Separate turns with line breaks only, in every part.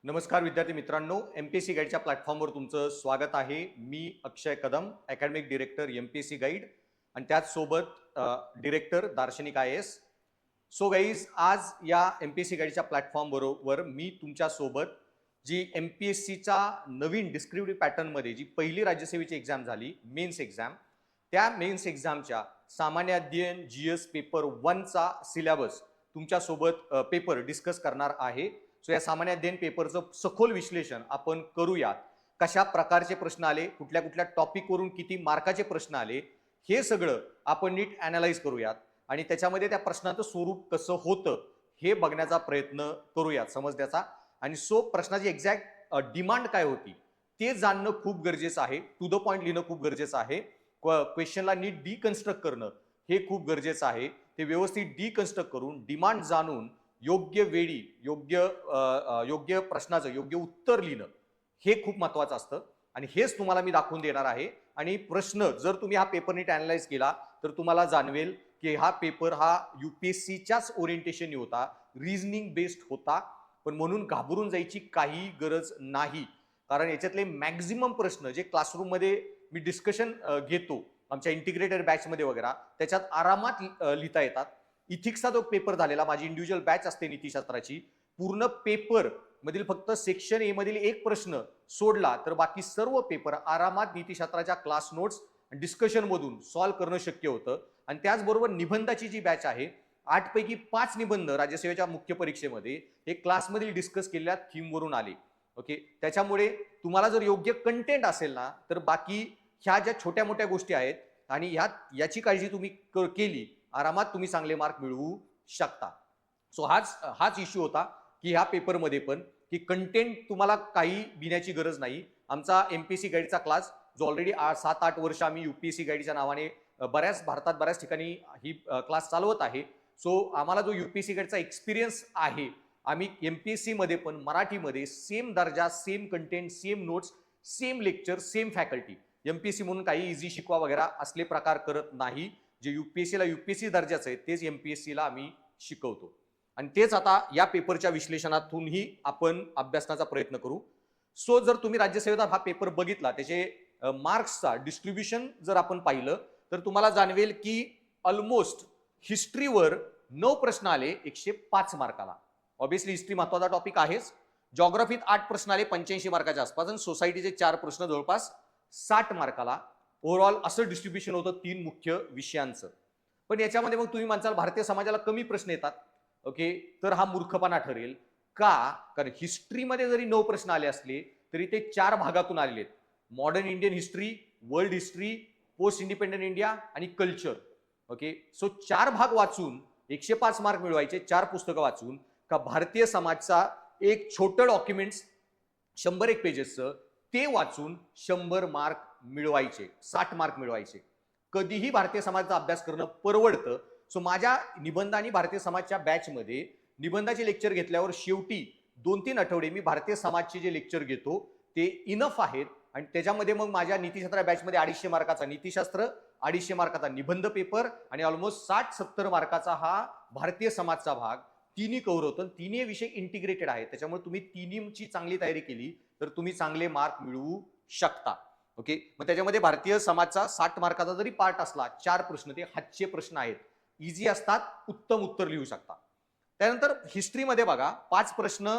नमस्कार विद्यार्थी मित्रांनो, एमपीएससी गाईडच्या प्लॅटफॉर्मवर तुमचं स्वागत आहे. मी Akshay Kadam, academic director MPSC guide आणि त्याचसोबत डिरेक्टर दार्शनिक IAS. सो गाईज, आज या एमपीएससी गाईडच्या प्लॅटफॉर्म बरोबर मी तुमच्यासोबत जी एमपीएससीचा नवीन डिस्क्रिप्टिव्ह पॅटर्नमध्ये जी पहिली राज्यसेवेची एक्झाम झाली, मेन्स एक्झाम, त्या मेन्स एक्झामच्या सामान्य अध्ययन GS पेपर 1चा सिलेबस तुमच्यासोबत पेपर डिस्कस करणार आहे. सो या सामान्य अध्ययन पेपरचं सखोल विश्लेषण आपण करूयात. कशा प्रकारचे प्रश्न आले, कुठल्या कुठल्या टॉपिकवरून किती मार्काचे प्रश्न आले, हे सगळं आपण नीट ॲनालाइज करूयात आणि त्याच्यामध्ये त्या प्रश्नाचं स्वरूप कसं होतं हे बघण्याचा प्रयत्न करूयात, समजण्याचा. आणि सो प्रश्नाची एक्झॅक्ट डिमांड काय होती ते जाणणं खूप गरजेचं आहे. टू द पॉइंट लिहिणं खूप गरजेचं आहे. क्वेश्चनला नीट डिकन्स्ट्रक्ट करणं हे खूप गरजेचं आहे. ते व्यवस्थित डिकन्स्ट्रक्ट करून डिमांड जाणून योग्य वेळी योग्य प्रश्नाचं योग्य उत्तर लिहिणं हे खूप महत्वाचं असतं आणि हेच तुम्हाला मी दाखवून देणार आहे. आणि प्रश्न जर तुम्ही हा पेपर नीट अॅनालाइज केला तर तुम्हाला जाणवेल की हा पेपर हा UPSCच्याच ओरिएंटेशन होता, रिझनिंग बेस्ड होता. पण म्हणून घाबरून जायची काही गरज नाही, कारण याच्यातले मॅक्झिमम प्रश्न जे क्लासरूममध्ये मी डिस्कशन घेतो आमच्या इंटिग्रेटेड बॅचमध्ये वगैरे, त्याच्यात आरामात लिहिता येतात. इथिक्सचा जो पेपर झालेला, माझी इंडिव्हिज्युअल बॅच असते नीतिशास्त्राची, पूर्ण पेपर मधील फक्त सेक्शन ए मधील एक प्रश्न सोडला तर बाकी सर्व पेपर आरामात नीतिशास्त्राच्या क्लास नोट्स डिस्कशन मधून सॉल्व्ह करणं शक्य होतं. आणि त्याचबरोबर निबंधाची जी बॅच आहे, 8 पैकी 5 निबंध राज्यसेवेच्या मुख्य परीक्षेमध्ये हे क्लासमधील डिस्कस केलेल्या थीमवरून आले. ओके, त्याच्यामुळे तुम्हाला जर योग्य कंटेंट असेल ना तर बाकी ह्या ज्या छोट्या मोठ्या गोष्टी आहेत आणि याची काळजी तुम्ही केली, आरामात तुम्ही चांगले मार्क मिळवू शकता. सो हाच इश्यू होता की ह्या पेपरमध्ये पण की कंटेंट तुम्हाला काही भिण्याची गरज नाही. आमचा एमपीएससी गाईडचा क्लास जो ऑलरेडी 7-8 वर्ष आम्ही UPSC गाईडच्या नावाने भारतात बऱ्याच ठिकाणी ही क्लास चालवत आहे. सो आम्हाला जो UPSC गाईडचा एक्सपिरियन्स आहे, आम्ही एमपीएससी मध्ये पण मराठीमध्ये सेम दर्जा, same content, same notes, same lecture, same faculty, MPSC म्हणून काही इझी शिकवा वगैरे असले प्रकार करत नाही. जे UPSCला UPSC दर्जाचं आहे तेच एमपीएससीला आम्ही शिकवतो आणि तेच आता या पेपरच्या विश्लेषणातूनही आपण अभ्यासण्याचा प्रयत्न करू. सो जर तुम्ही राज्यसेवेचा हा पेपर बघितला, त्याचे मार्क्सचा डिस्ट्रीब्युशन जर आपण पाहिलं तर तुम्हाला जाणवेल की ऑलमोस्ट हिस्ट्रीवर 9 प्रश्न आले 105 मार्काला. ऑब्व्हियसली हिस्ट्री महत्वाचा टॉपिक आहेच. जॉग्राफीत 8 प्रश्न आले 85 मार्काच्या आसपास आणि सोसायटीचे 4 प्रश्न जवळपास 60 मार्काला. ओव्हरऑल असं डिस्ट्रीब्युशन होतं 3 मुख्य विषयांचं. पण याच्यामध्ये मग तुम्ही म्हणसाल भारतीय समाजाला कमी प्रश्न येतात. ओके, तर हा मूर्खपणा ठरेल. का? कारण हिस्ट्रीमध्ये जरी 9 प्रश्न आले असले तरी ते 4 भागातून आलेले आहेत. Modern Indian history, world history, post independent India आणि कल्चर. ओके, सो 4 भाग वाचून 105 मार्क मिळवायचे, 4 पुस्तकं वाचून, का भारतीय समाजचा एक छोटं डॉक्युमेंट्स 101 पेजेसचं ते वाचून 100 मार्क मिळवायचे, 60 मार्क मिळवायचे. कधीही भारतीय समाजाचा अभ्यास करणं परवडतं. सो माझ्या निबंध आणि भारतीय समाजच्या बॅचमध्ये निबंधाचे लेक्चर घेतल्यावर शेवटी 2-3 आठवडे मी भारतीय समाजचे जे लेक्चर घेतो ते इनफ आहेत. आणि त्याच्यामध्ये मग माझ्या नीतिशास्त्र बॅचमध्ये 250 मार्काचा नीतिशास्त्र, 250 मार्काचा निबंध पेपर आणि ऑलमोस्ट 60-70 मार्काचा हा भारतीय समाजचा भाग तिन्ही कव्हर होतं. तिन्ही विषय इंटिग्रेटेड आहेत, त्याच्यामुळे तुम्ही तिन्हीची चांगली तयारी केली तर तुम्ही चांगले मार्क मिळवू शकता. ओके, मग त्याच्यामध्ये भारतीय समाजचा 60 मार्काचा जरी पार्ट असला, 4 प्रश्न ते हातचे प्रश्न आहेत, इझी असतात, उत्तम उत्तर लिहू शकता. त्यानंतर हिस्ट्रीमध्ये बघा 5 प्रश्न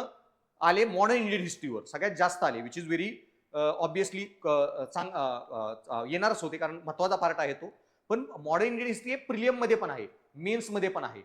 आले मॉडर्न इंडियन हिस्ट्रीवर, सगळ्यात जास्त आले, विच इज व्हेरी ऑब्व्हियसली येणारच होते कारण महत्वाचा पार्ट आहे तो. पण मॉडर्न इंडियन हिस्ट्री हे प्रिलियम मध्ये पण आहे, मेन्स मध्ये पण आहे.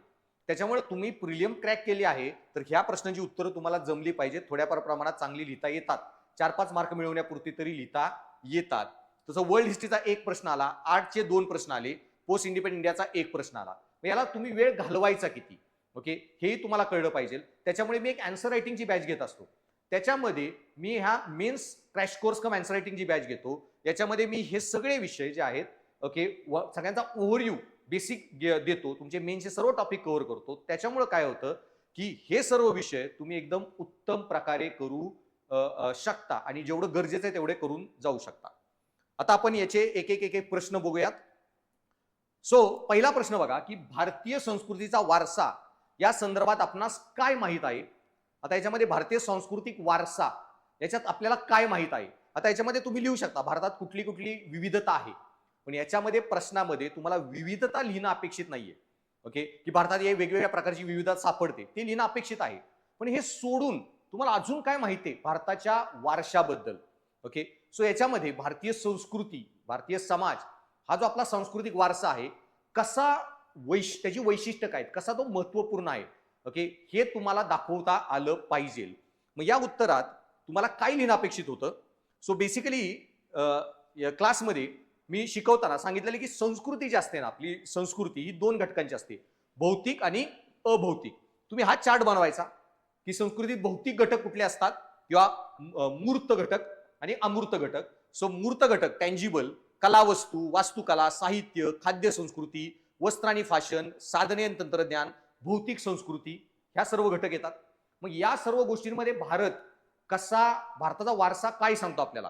त्याच्यामुळे तुम्ही प्रिलियम क्रॅक केली आहे तर ह्या प्रश्नांची उत्तरं तुम्हाला जमली पाहिजेत, थोड्याफार प्रमाणात चांगली लिहिता येतात, 4-5 मार्क मिळवण्यापुरती तरी लिहिता येतात. तसं वर्ल्ड हिस्ट्रीचा 1 प्रश्न आला, 8चे 2 प्रश्न आले, पोस्ट इंडिपेंडंट इंडियाचा 1 प्रश्न आला. याला तुम्ही वेळ घालवायचा किती, ओके, हेही तुम्हाला कळलं पाहिजे. त्याच्यामुळे मी एक आन्सर रायटिंगची बॅच घेत असतो. त्याच्यामध्ये मी ह्या मेन्स क्रॅश कोर्स कम आन्सर रायटिंगची बॅच घेतो. याच्यामध्ये मी हे सगळे विषय जे आहेत, ओके, सगळ्यांचा ओव्हरव्ह्यू बेसिक देतो, तुमचे मेनचे सर्व टॉपिक कव्हर करतो. त्याच्यामुळे काय होतं की हे सर्व विषय तुम्ही एकदम उत्तम प्रकारे करू शकता आणि जेवढं गरजेचं आहे तेवढे करून जाऊ शकता. आता आपण याचे एक एक प्रश्न बघूयात. सो पहिला प्रश्न बघा की भारतीय संस्कृतीचा वारसा या संदर्भात आपणास काय माहित आहे. आता याच्यामध्ये भारतीय सांस्कृतिक वारसा याच्यात आपल्याला काय माहित आहे. आता याच्यामध्ये तुम्ही लिहू शकता भारतात कुठली कुठली विविधता आहे, पण याच्यामध्ये प्रश्नामध्ये तुम्हाला विविधता लिहिणं अपेक्षित नाहीये. ओके, की भारतात हे वेगवेगळ्या प्रकारची विविधता सापडते ते लिहिणं अपेक्षित आहे. पण हे सोडून तुम्हाला अजून काय माहिती आहे भारताच्या वारशाबद्दल. ओके, सो याच्यामध्ये भारतीय संस्कृती, भारतीय समाज हा जो आपला सांस्कृतिक वारसा आहे कसा त्याची वैशिष्ट्य काय, कसा तो महत्वपूर्ण आहे, ओके, हे तुम्हाला दाखवता आलं पाहिजे. मग या उत्तरात तुम्हाला काय लिहिणं अपेक्षित होतं. सो बेसिकली क्लासमध्ये मी शिकवताना सांगितलेलं की संस्कृती जी असते ना, आपली संस्कृती ही 2 घटकांची असते, भौतिक आणि अभौतिक. तुम्ही हा चार्ट बनवायचा की संस्कृतीत भौतिक घटक कुठले असतात किंवा मूर्त घटक आणि अमूर्त घटक. सो मूर्त घटक टँजिबल, कलावस्तू, वास्तुकला, साहित्य, खाद्य संस्कृती, वस्त्र आणि फॅशन, साधने आणि तंत्रज्ञान, भौतिक संस्कृती, ह्या सर्व घटक येतात. मग या सर्व गोष्टींमध्ये भारताचा वारसा काय सांगतो आपल्याला.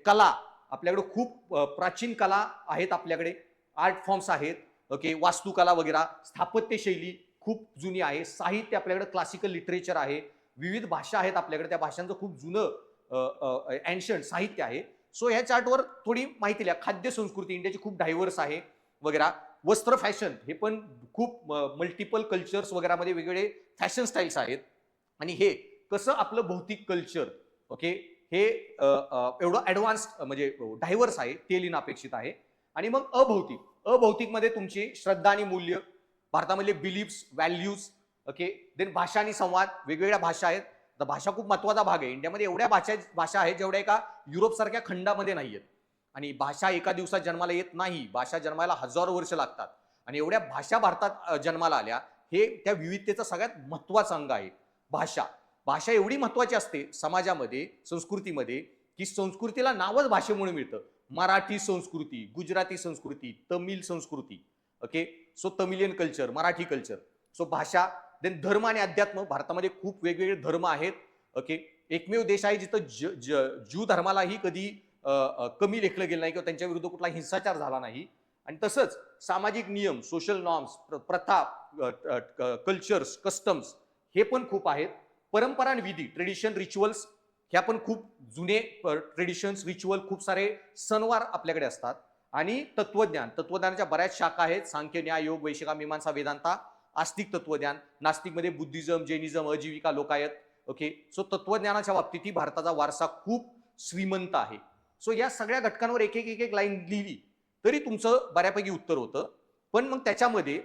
कला, आपल्याकडे खूप प्राचीन कला आहेत, आपल्याकडे आर्ट फॉर्म्स आहेत, ओके, वास्तुकला वगैरे, स्थापत्य शैली खूप जुनी आहे, साहित्य आपल्याकडे क्लासिकल लिटरेचर आहे, विविध भाषा आहेत आपल्याकडे, त्या भाषांचं खूप जुनं एन्शंट साहित्य आहे. सो ह्या चार्टवर थोडी माहिती लिहा. खाद्य संस्कृती इंडियाची खूप डायव्हर्स आहे वगैरे. वस्त्र फॅशन हे पण खूप मल्टिपल कल्चर्स वगैरे मध्ये वेगवेगळे फॅशन स्टाईल्स आहेत. आणि हे कसं आपलं भौतिक कल्चर, ओके, हे एवढं ऍडव्हान्स म्हणजे डायव्हर्स आहे ते लिहिणं अपेक्षित आहे. आणि मग अभौतिक मध्ये तुमची श्रद्धा आणि मूल्य, भारतामधले बिलीफ्स, व्हॅल्यूज, ओके, देन भाषा आणि संवाद, वेगवेगळ्या भाषा आहेत. तर भाषा खूप महत्वाचा भाग आहे. इंडियामध्ये एवढ्या भाषा आहेत जेवढ्या एका युरोप सारख्या खंडामध्ये नाहीयेत. आणि भाषा एका दिवसात जन्माला येत नाही, भाषा जन्माला हजारो वर्ष लागतात. आणि एवढ्या भाषा भारतात जन्माला आल्या, हे त्या विविधतेचा सगळ्यात महत्वाचा अंग आहे. भाषा एवढी महत्वाची असते समाजामध्ये, संस्कृतीमध्ये, की संस्कृतीला नावच भाषेमुळे मिळतं. मराठी संस्कृती, गुजराती संस्कृती, तमिळ संस्कृती, okay, so Tamilian culture, Marathi culture. So भाषा, देन धर्म आणि अध्यात्म, भारतामध्ये खूप वेगवेगळे धर्म आहेत. ओके, एकमेव देश आहे जिथं ज्यू धर्मालाही कधी कमी लेखलं गेलं नाही किंवा त्यांच्या विरुद्ध कुठला हिंसाचार झाला नाही. आणि तसंच सामाजिक नियम, सोशल नॉर्म्स, प्रथा, कल्चर्स, कस्टम्स हे पण खूप आहेत. परंपरा आणि विधी, ट्रेडिशन, रिच्युअल्स, ह्या पण खूप जुने ट्रेडिशन्स, रिच्युअल, खूप सारे सणवार आपल्याकडे असतात. आणि तत्वज्ञानाच्या बऱ्याच शाखा आहेत, सांख्य, न्याय, योग, वैशिका, मीमांसा, वेदांता, आस्तिक तत्वज्ञान, नास्तिकमध्ये बुद्धिझम, जैनिझम, अजीविका, लोकायत. ओके, सो तत्वज्ञानाच्या बाबतीत भारताचा वारसा खूप श्रीमंत आहे. सो या सगळ्या घटकांवर एक एक लाईन लिहिली तरी तुमचं बऱ्यापैकी उत्तर होतं. पण मग त्याच्यामध्ये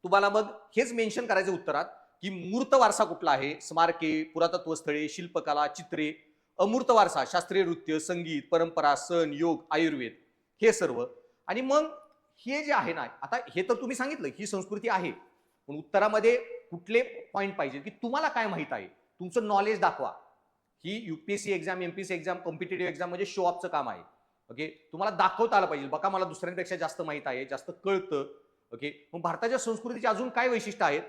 तुम्हाला मग हेच मेन्शन करायचं उत्तरात की मूर्त वारसा कुठला आहे, स्मारके, पुरातत्व स्थळे, शिल्पकला, चित्रे. अमूर्त वारसा, शास्त्रीय नृत्य, संगीत, परंपरा, सण, योग, आयुर्वेद, हे सर्व. आणि मग हे जे आहे ना, आता हे तर तुम्ही सांगितलं ही संस्कृती आहे, पण उत्तरामध्ये कुठले पॉइंट पाहिजे की तुम्हाला काय माहित आहे, तुमचं नॉलेज दाखवा. ही UPSC exam, MPSC exam, competitive exam म्हणजे शो ऑफचं काम आहे. ओके, तुम्हाला दाखवता आलं पाहिजे, बघा मला दुसऱ्यांपेक्षा जास्त माहित आहे, जास्त कळतं. ओके, मग भारताच्या संस्कृतीचे अजून काय वैशिष्ट्य आहेत,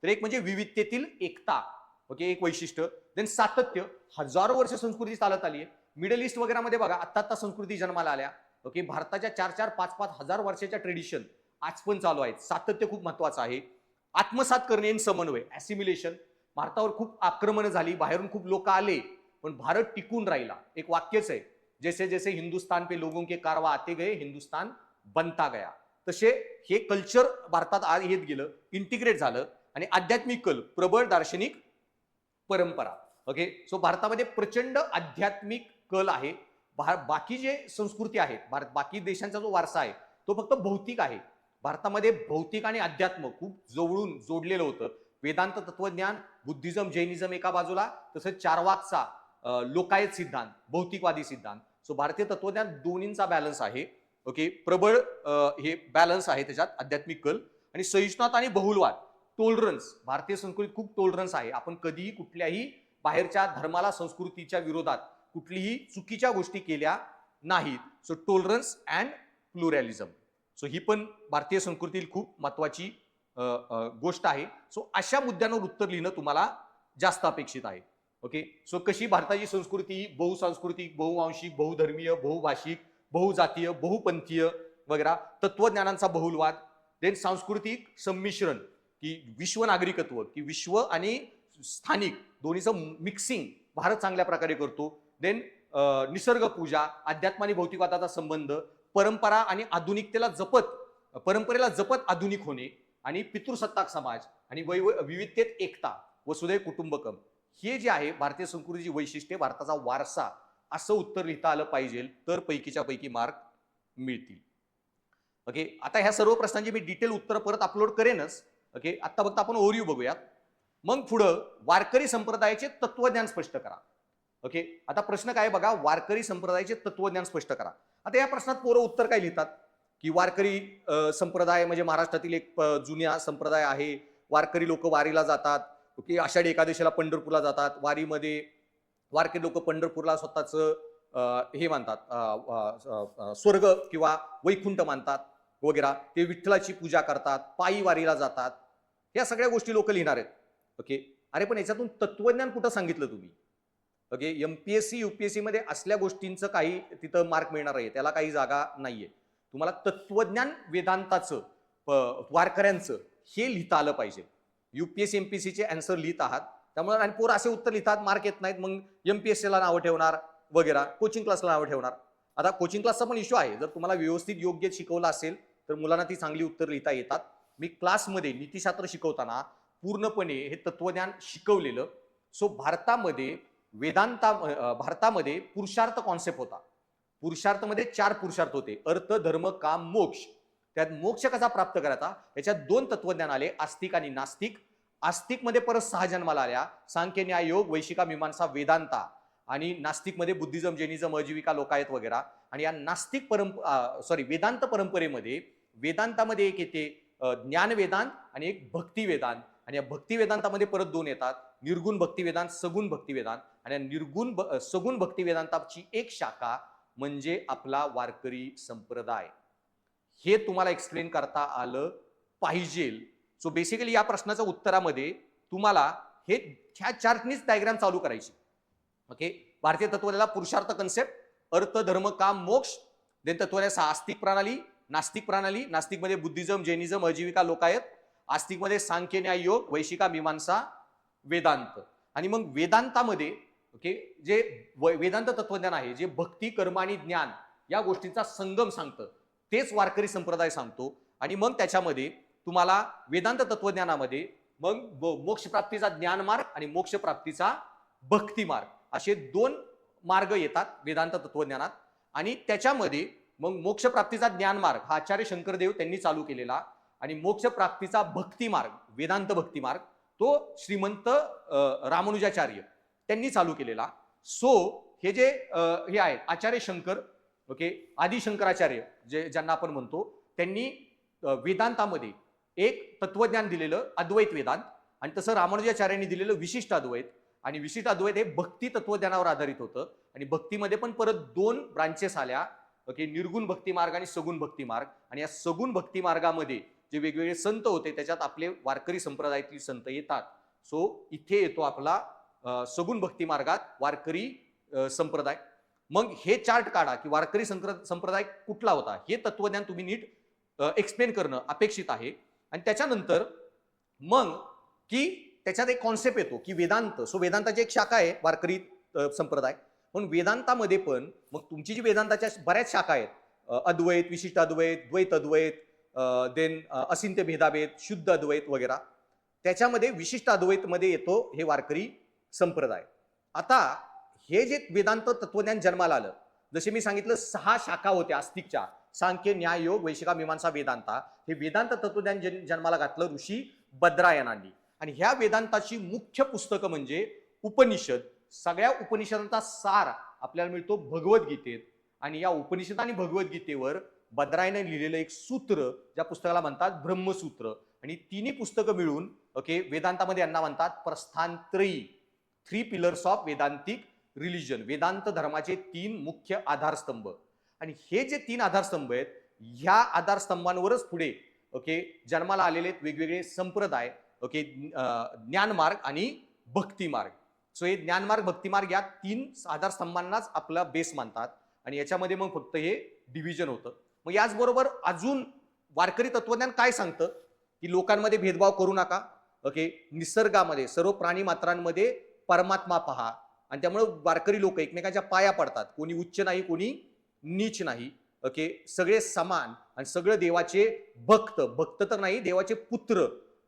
तर एक म्हणजे विविधतेतील एकता, ओके, एक वैशिष्ट्य. देन सातत्य, हजारो वर्ष संस्कृती चालत आली आहे. मिडल ईस्ट वगैरे मध्ये बघा आता संस्कृती जन्माला आल्या. ओके, भारताच्या 4-4, 5-5 हजार वर्षाच्या ट्रेडिशन आज पण चालू आहेत. सातत्य खूप महत्वाचं आहे. आत्मसात करणे आणि समन्वय, ॲसिम्युलेशन, भारतावर खूप आक्रमण झाली, बाहेरून खूप लोक आले, पण भारत टिकून राहिला. एक वाक्यच आहे, जैसे जैसे हिंदुस्तान पे लोगों के कारवा आते गए, हिंदुस्तान बनता गया. तसे हे कल्चर भारतात आज येत गेलं, इंटिग्रेट झालं. आणि आध्यात्मिक कल, प्रबळ दार्शनिक परंपरा. ओके, सो भारतामध्ये प्रचंड आध्यात्मिक कल आहे. बाकी जे संस्कृती आहे, बाकी देशांचा जो वारसा आहे तो फक्त भौतिक आहे. भारतामध्ये भौतिक आणि अध्यात्म खूप जवळून जोडलेलं होतं. वेदांत तत्वज्ञान, बुद्धिझम, जैनिझम एका बाजूला, तसंच चारवाकचा लोकायत सिद्धांत, भौतिकवादी सिद्धांत. सो भारतीय तत्वज्ञान दोन्हींचा बॅलन्स आहे. ओके, प्रबळ हे बॅलन्स आहे त्याच्यात, आध्यात्मिक कल. आणि सहिष्णुता आणि बहुलवाद, टोलरन्स, भारतीय संस्कृतीत खूप टोलरन्स आहे. आपण कधीही कुठल्याही बाहेरच्या धर्माला, संस्कृतीच्या विरोधात कुठलीही चुकीच्या गोष्टी केल्या नाहीत. सो टोलरन्स अँड प्लुरॅलिझम, सो ही पण भारतीय संस्कृतीतील खूप महत्वाची गोष्ट आहे. सो अशा मुद्द्यांवर उत्तर लिहिणं तुम्हाला जास्त अपेक्षित आहे. ओके, सो कशी भारताची संस्कृती बहुसांस्कृतिक, बहुवांशिक, बहुधर्मीय, बहुभाषिक, बहुजातीय, बहुपंथीय वगैरे, तत्वज्ञानांचा बहुलवाद, देन सांस्कृतिक संमिश्रण, की विश्व नागरिकत्व, की विश्व आणि स्थानिक दोन्हीचं मिक्सिंग भारत चांगल्या प्रकारे करतो. देन निसर्ग पूजा, अध्यात्म आणि भौतिकवादाचा संबंध, परंपरा आणि आधुनिकतेला जपत, परंपरेला जपत आधुनिक होणे, आणि पितृसत्ताक समाज आणि विविधतेत एकता, वसुधैव कुटुंबकम, हे जे आहे भारतीय संस्कृतीची वैशिष्ट्ये, भारताचा वारसा, असं उत्तर लिहिता आलं पाहिजे, तर पैकीच्या पैकी मार्क मिळतील. ओके, आता ह्या सर्व प्रश्नांची मी डिटेल उत्तर परत अपलोड करेनच. ओके, आता फक्त आपण ओव्हरव्ह्यू बघूयात. मग पुढं वारकरी संप्रदायाचे तत्वज्ञान स्पष्ट करा. ओके, आता प्रश्न काय बघा, वारकरी संप्रदायाचे तत्वज्ञान स्पष्ट करा. आता या प्रश्नात पोरं उत्तर काय लिहितात की वारकरी संप्रदाय म्हणजे महाराष्ट्रातील एक जुन्या संप्रदाय आहे. वारकरी लोक वारीला जातात. ओके, आषाढी एकादशीला पंढरपूरला जातात. वारीमध्ये वारकरी लोक पंढरपूरला स्वतःच हे मानतात, स्वर्ग किंवा वैकुंठ मानतात वगैरे. ते विठ्ठलाची पूजा करतात, पायी वारीला जातात. या सगळ्या गोष्टी लोक लिहिणार आहेत. ओके, अरे पण याच्यातून तत्वज्ञान कुठं सांगितलं तुम्ही? ओके, एमपीएससी युपीएससी मध्ये असल्या गोष्टींचं काही तिथं मार्क मिळणार आहे, त्याला काही जागा नाहीये. तुम्हाला तत्वज्ञान वेदांताचं वारकऱ्यांचं हे लिहिता आलं पाहिजे. युपीएससी एमपीएससीचे आन्सर लिहित आहात, त्यामुळे आणि पोर असे उत्तर लिहितात, मार्क येत नाहीत, मग एमपीएससीला नावं ठेवणार वगैरे, कोचिंग क्लासला नावं ठेवणार. आता कोचिंग क्लासचा पण इश्यू आहे. जर तुम्हाला व्यवस्थित योग्य शिकवलं असेल तर मुलांना ती चांगली उत्तर लिहिता येतात. मी क्लासमध्ये नीतिशास्त्र शिकवताना पूर्णपणे हे तत्वज्ञान शिकवलेलं. सो भारतामध्ये भारतामध्ये पुरुषार्थ कॉन्सेप्ट होता. पुरुषार्थमध्ये 4 पुरुषार्थ होते, अर्थ, धर्म, काम, मोक्ष. त्यात मोक्ष कसा प्राप्त करायचा याच्यात 2 तत्वज्ञान आले, आस्तिक आणि नास्तिक. आस्तिक मध्ये परत 6 जन्माला आल्या, सांख्य, न्याय, योग, वैशिका, मीमांसा, वेदांता. आणि नास्तिक मध्ये बुद्धिझम, जैनिझम, अजीविका, लोकायत वगैरे. आणि या नास्तिक वेदांत परंपरेमध्ये वेदांतामध्ये एक येते ज्ञान वेदांत आणि एक भक्ती वेदांत. आणि या भक्ती वेदांतामध्ये परत 2 येतात, निर्गुण भक्ती वेदांत, सगुण भक्ती वेदांत. आणि सगुण भक्ती वेदांताची एक शाखा म्हणजे आपला वारकरी संप्रदाय. हे तुम्हाला एक्सप्लेन करता आलं पाहिजे. सो बेसिकली या प्रश्नाच्या उत्तरामध्ये तुम्हाला ह्या चार्टनीच डायग्राम चालू करायची. ओके, भारतीय तत्वज्ञानाला पुरुषार्थ कन्सेप्ट, अर्थ, धर्म, काम, मोक्ष. देन तत्वज्ञानाचा आस्तिक प्रणाली, नास्तिक प्रणाली. नास्तिकमध्ये बुद्धिझम, जैनिझम, अजीविका, लोकायत. आस्तिकमध्ये सांख्य, न्याय, योग, वैशिका, मीमांसा, वेदांत. आणि मग वेदांतामध्ये ओके जे वेदांत तत्वज्ञान आहे, जे भक्ती, कर्म आणि ज्ञान या गोष्टींचा संगम सांगतं, तेच वारकरी संप्रदाय सांगतो. आणि मग त्याच्यामध्ये तुम्हाला वेदांत तत्वज्ञानामध्ये मग मोक्ष प्राप्तीचा ज्ञान मार्ग आणि मोक्ष प्राप्तीचा भक्ती मार्ग असे 2 मार्ग येतात वेदांत तत्वज्ञानात. आणि त्याच्यामध्ये मग मोक्ष प्राप्तीचा ज्ञान मार्ग हा आचार्य शंकरदेव त्यांनी चालू केलेला. आणि मोक्ष प्राप्तीचा भक्ती मार्ग, वेदांत भक्ती मार्ग, तो श्रीमंत रामानुजाचार्य त्यांनी चालू केलेला. सो हे जे हे आहेत आचार्य शंकर, ओके, आदि शंकराचार्य ज्यांना आपण म्हणतो, त्यांनी वेदांतामध्ये एक तत्वज्ञान दिलेलं अद्वैत वेदांत. आणि तसं रामानुजाचार्यांनी दिलेलं विशिष्ट अद्वैत. आणि विशिष्ट अद्वैत हे भक्ती तत्वज्ञानावर आधारित होतं. आणि भक्तीमध्ये पण परत 2 ब्रांचेस आल्या, ओके, निर्गुण भक्ती मार्ग आणि सगुण भक्ती मार्ग. आणि या सगुण भक्ती मार्गामध्ये जे वेगवेगळे संत होते त्याच्यात आपले वारकरी संप्रदायातील संत येतात. सो इथे येतो आपला सगुण भक्ती मार्गात वारकरी संप्रदाय. मग हे चार्ट काढा की वारकरी संप्रदाय कुठला होता, हे तत्वज्ञान तुम्ही नीट एक्सप्लेन करणं अपेक्षित आहे. आणि त्याच्यानंतर मग की त्याच्यात एक कॉन्सेप्ट येतो की वेदांत. सो वेदांताची एक शाखा आहे वारकरी संप्रदाय. पण वेदांतामध्ये पण मग तुमची जी वेदांताच्या बऱ्याच शाखा आहेत, अद्वैत, विशिष्ट अद्वैत, द्वैत अद्वैत, देन असिंत्य भेदाभेद, शुद्ध अद्वैत वगैरे. त्याच्यामध्ये विशिष्ट अद्वैत मध्ये येतो हे वारकरी संप्रदाय. आता हे जे वेदांत तत्वज्ञान जन्माला आलं, जसे मी सांगितलं 6 शाखा होत्या आस्तिकच्या, सांख्य, न्याय, योग, वैशिका, मीमांसा, वेदांता. हे वेदांत तत्वज्ञान जन्माला घातलं ऋषी बद्रायनांनी. आणि ह्या वेदांताची मुख्य पुस्तकं म्हणजे उपनिषद. सगळ्या उपनिषदांचा सार आपल्याला मिळतो भगवद्गीतेत. आणि या उपनिषद आणि भगवद्गीतेवर बद्रायने लिहिलेलं एक सूत्र, ज्या पुस्तकाला म्हणतात ब्रह्मसूत्र. आणि तिन्ही पुस्तकं मिळून ओके वेदांतामध्ये यांना म्हणतात प्रस्थानत्रयी, 3 pillars of Vedantic religion. Vedanta धर्माचे 3 मुख्य आधारस्तंभ. आणि हे जे 3 आधारस्तंभ आहेत, ह्या आधारस्तंभांवरच पुढे ओके जन्माला आलेले वेगवेगळे संप्रदाय, ओके ज्ञानमार्ग आणि भक्ती मार्ग. सो हे ज्ञानमार्ग, भक्तिमार्ग या 3 आधारस्तंभांनाच आपला बेस मानतात. आणि याच्यामध्ये मग फक्त हे डिव्हिजन होतं. मग याचबरोबर अजून वारकरी तत्वज्ञान काय सांगतं की लोकांमध्ये भेदभाव करू नका. ओके, निसर्गामध्ये सर्व प्राणी मात्रांमध्ये परमात्मा पहा. आणि त्यामुळे वारकरी लोक एकमेकांच्या पाया पडतात. कोणी उच्च नाही, कोणी नीच नाही. ओके, सगळे समान आणि सगळे देवाचे भक्त. भक्त तर नाही, देवाचे पुत्र.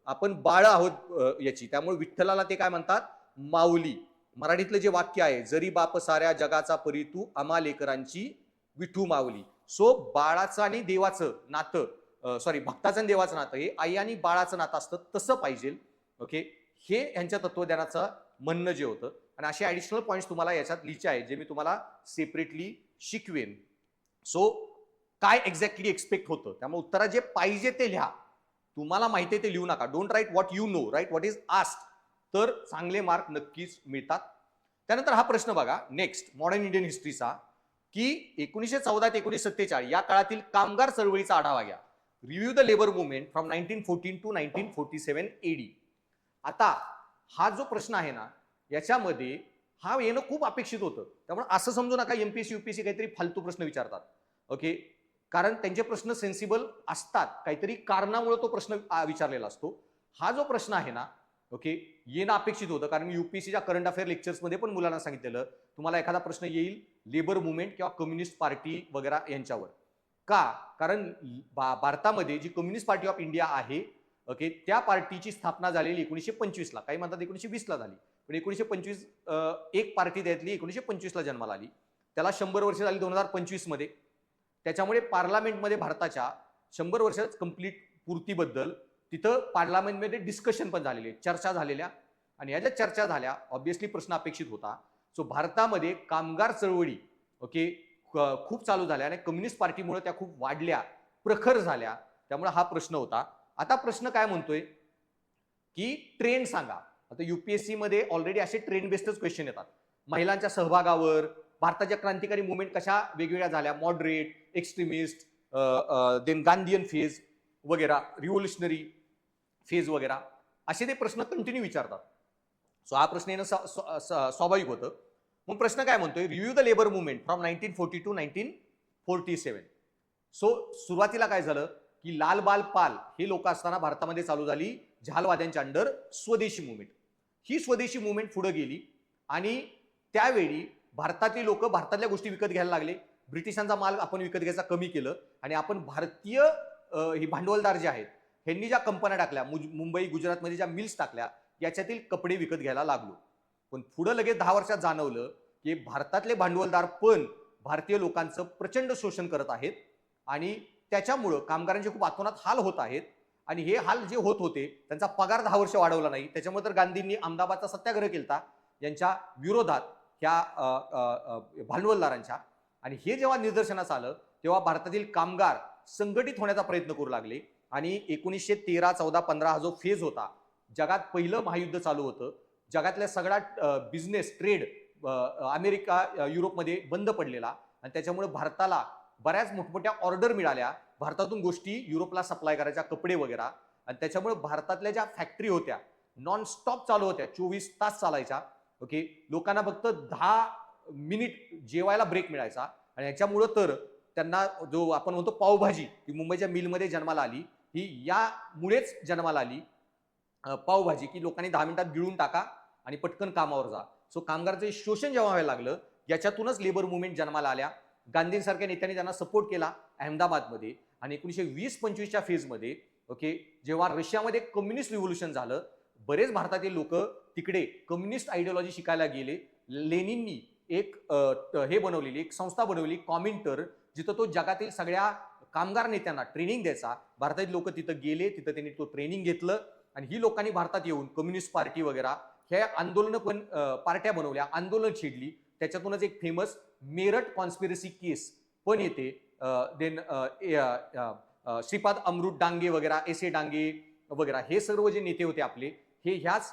आपण बाळ आहोत याची. त्यामुळे विठ्ठलाला ते काय म्हणतात? माऊली. मराठीतलं जे वाक्य आहे, जरी बाप साऱ्या जगाचा परी तू आम्हा लेकरांची विठू माऊली. सो बाळाचं आणि देवाचं नातं, सॉरी, भक्ताचं आणि देवाचं नातं हे आई आणि बाळाचं नातं असतं, तसं पाहिजे. ओके, हे यांच्या तत्वज्ञानाचं म्हणणं जे होतं. आणि असे ऍडिशनल पॉईंट्स तुम्हाला याच्यात लिहायचे आहेत, जे मी तुम्हाला सेपरेटली शिकवेन. सो काय एक्झॅक्टली एक्सपेक्ट होतं, त्यामुळे उत्तरात जे पाहिजे ते लिहा. तुम्हाला माहिती आहे ते लिहू नका. Don't write what you know, write what is asked. तर चांगले मार्क नक्कीच मिळतात. त्यानंतर हा प्रश्न बघा नेक्स्ट, मॉडर्न इंडियन हिस्ट्रीचा, की 1914 ते 1947 या काळातील कामगार चळवळीचा आढावा घ्या. Review the labour movement from 1914 to 1947 AD. आता हा जो प्रश्न आहे ना, याच्यामध्ये हा येणं खूप अपेक्षित होतं. त्यामुळे असं समजू नका एमपीएससी यूपीएससी काहीतरी फालतू प्रश्न विचारतात. ओके, कारण त्यांचे प्रश्न सेन्सिबल असतात, काहीतरी कारणामुळे तो प्रश्न विचारलेला असतो. हा जो प्रश्न आहे ना, ओके, येणं अपेक्षित होतं. कारण युपीएससीच्या करंट अफेअर लेक्चर्समध्ये पण मुलांना सांगितलेलं, तुम्हाला एखादा प्रश्न येईल लेबर मुवमेंट किंवा कम्युनिस्ट पार्टी वगैरे यांच्यावर. का? कारण भारतामध्ये जी कम्युनिस्ट पार्टी ऑफ इंडिया आहे, ओके, त्या पार्टीची स्थापना झालेली 1925 ला. काही म्हणतात 1920 ला झाली, पण 1925 एक पार्टी त्यातली 1925 ला जन्माला आली. त्याला 100 वर्ष झाली 2025 मध्ये. त्याच्यामुळे पार्लमेंटमध्ये भारताच्या 100 वर्षात कंप्लीट पूर्तीबद्दल तिथं पार्लमेंटमध्ये डिस्कशन पण झालेले, चर्चा झालेल्या. आणि या ज्या चर्चा झाल्या, ऑब्व्हियसली प्रश्न अपेक्षित होता. सो भारतामध्ये कामगार चळवळी, ओके, खूप चालू झाल्या आणि कम्युनिस्ट पार्टीमुळे त्या खूप वाढल्या, प्रखर झाल्या. त्यामुळे हा प्रश्न होता. आता प्रश्न काय म्हणतोय की ट्रेंड सांगा. आता युपीएससी मध्ये ऑलरेडी असे ट्रेंड बेस्डच क्वेश्चन येतात. महिलांच्या सहभागावर, भारताच्या क्रांतिकारी मुवमेंट कशा वेगवेगळ्या झाल्या, moderate, extremist, then Gandhian phase वगैरे, रिव्होल्युशनरी फेज वगैरे, असे ते प्रश्न कंटिन्यू विचारतात. सो हा प्रश्न येणं स्वाभाविक होतं. मग प्रश्न काय म्हणतोय? Review the labour movement from 1940 to 1947. So सुरुवातीला काय झालं की लाल बाल पाल हे लोक असताना भारतामध्ये चालू झाली जहालवाद्यांच्या अंडर स्वदेशी मुवमेंट. ही स्वदेशी मुवमेंट पुढे गेली आणि त्यावेळी भारतातली लोक भारतातल्या गोष्टी विकत घ्यायला लागले. ब्रिटिशांचा माल आपण विकत घ्यायचा कमी केलं आणि आपण भारतीय हे भांडवलदार जे आहेत ह्यांनी ज्या कंपन्या टाकल्या, मुंबई गुजरातमध्ये ज्या मिल्स टाकल्या, याच्यातील कपडे विकत घ्यायला लागलो. पण पुढे लगेच 10 वर्षात जाणवलं की भारतातले भांडवलदार पण भारतीय लोकांचं प्रचंड शोषण करत आहेत आणि त्याच्यामुळं कामगारांचे खूप अतोनात हाल होत आहेत. आणि हे हाल जे होत होते त्यांचा पगार 10 वर्ष वाढवला नाही. त्याच्यामुळे तर गांधींनी अहमदाबादचा सत्याग्रह केलता यांच्या विरोधात ह्या भांडवलदारांच्या. आणि हे जेव्हा निदर्शनास आलं तेव्हा भारतातील कामगार संघटित होण्याचा प्रयत्न करू लागले. आणि 1913, 14, 15 हा जो फेज होता, जगात पहिलं महायुद्ध चालू होतं. जगातल्या सगळा बिझनेस ट्रेड अमेरिका युरोपमध्ये बंद पडलेला आणि त्याच्यामुळे भारताला बऱ्याच मोठमोठ्या ऑर्डर मिळाल्या भारतातून गोष्टी युरोपला सप्लाय करायच्या, कपडे वगैरे. आणि त्याच्यामुळे भारतातल्या ज्या फॅक्टरी होत्या नॉन स्टॉप चालू होत्या, 24 तास चालायच्या. ओके, लोकांना फक्त 10 मिनिट जेवायला ब्रेक मिळायचा. आणि याच्यामुळं तर त्यांना जो आपण म्हणतो पावभाजी, ती मुंबईच्या मिलमध्ये जन्माला आली, ही यामुळेच जन्माला आली पावभाजी, की लोकांनी 10 मिनिटात गिळून टाका आणि पटकन कामावर जा. सो कामगारांचे शोषण जेव्हा व्हायला लागलं, याच्यातूनच लेबर मुवमेंट जन्माला आल्या. गांधींसारख्या नेत्यांनी त्यांना सपोर्ट केला अहमदाबादमध्ये. आणि 1920-25च्या फेजमध्ये, ओके, जेव्हा रशियामध्ये कम्युनिस्ट रिव्होल्युशन झालं, बरेच भारतातील लोक तिकडे कम्युनिस्ट आयडिओलॉजी शिकायला गेले. लेनिननी एक हे बनवलेली एक संस्था बनवली, कॉमिंटर, जिथं तो जगातील सगळ्या कामगार नेत्यांना ट्रेनिंग द्यायचा. भारतातील लोक तिथं गेले, तिथं त्यांनी तो ट्रेनिंग घेतलं. आणि ही लोकांनी भारतात येऊन कम्युनिस्ट पार्टी वगैरे हे आंदोलन पण पार्ट्या बनवल्या, आंदोलन छेडली. त्याच्यातूनच एक फेमस मेरठ कॉन्स्पिरसी केस पण येते. देन श्रीपाद अमृत डांगे वगैरे, एस ए डांगे वगैरे, हे सर्व जे नेते होते आपले, हे ह्याच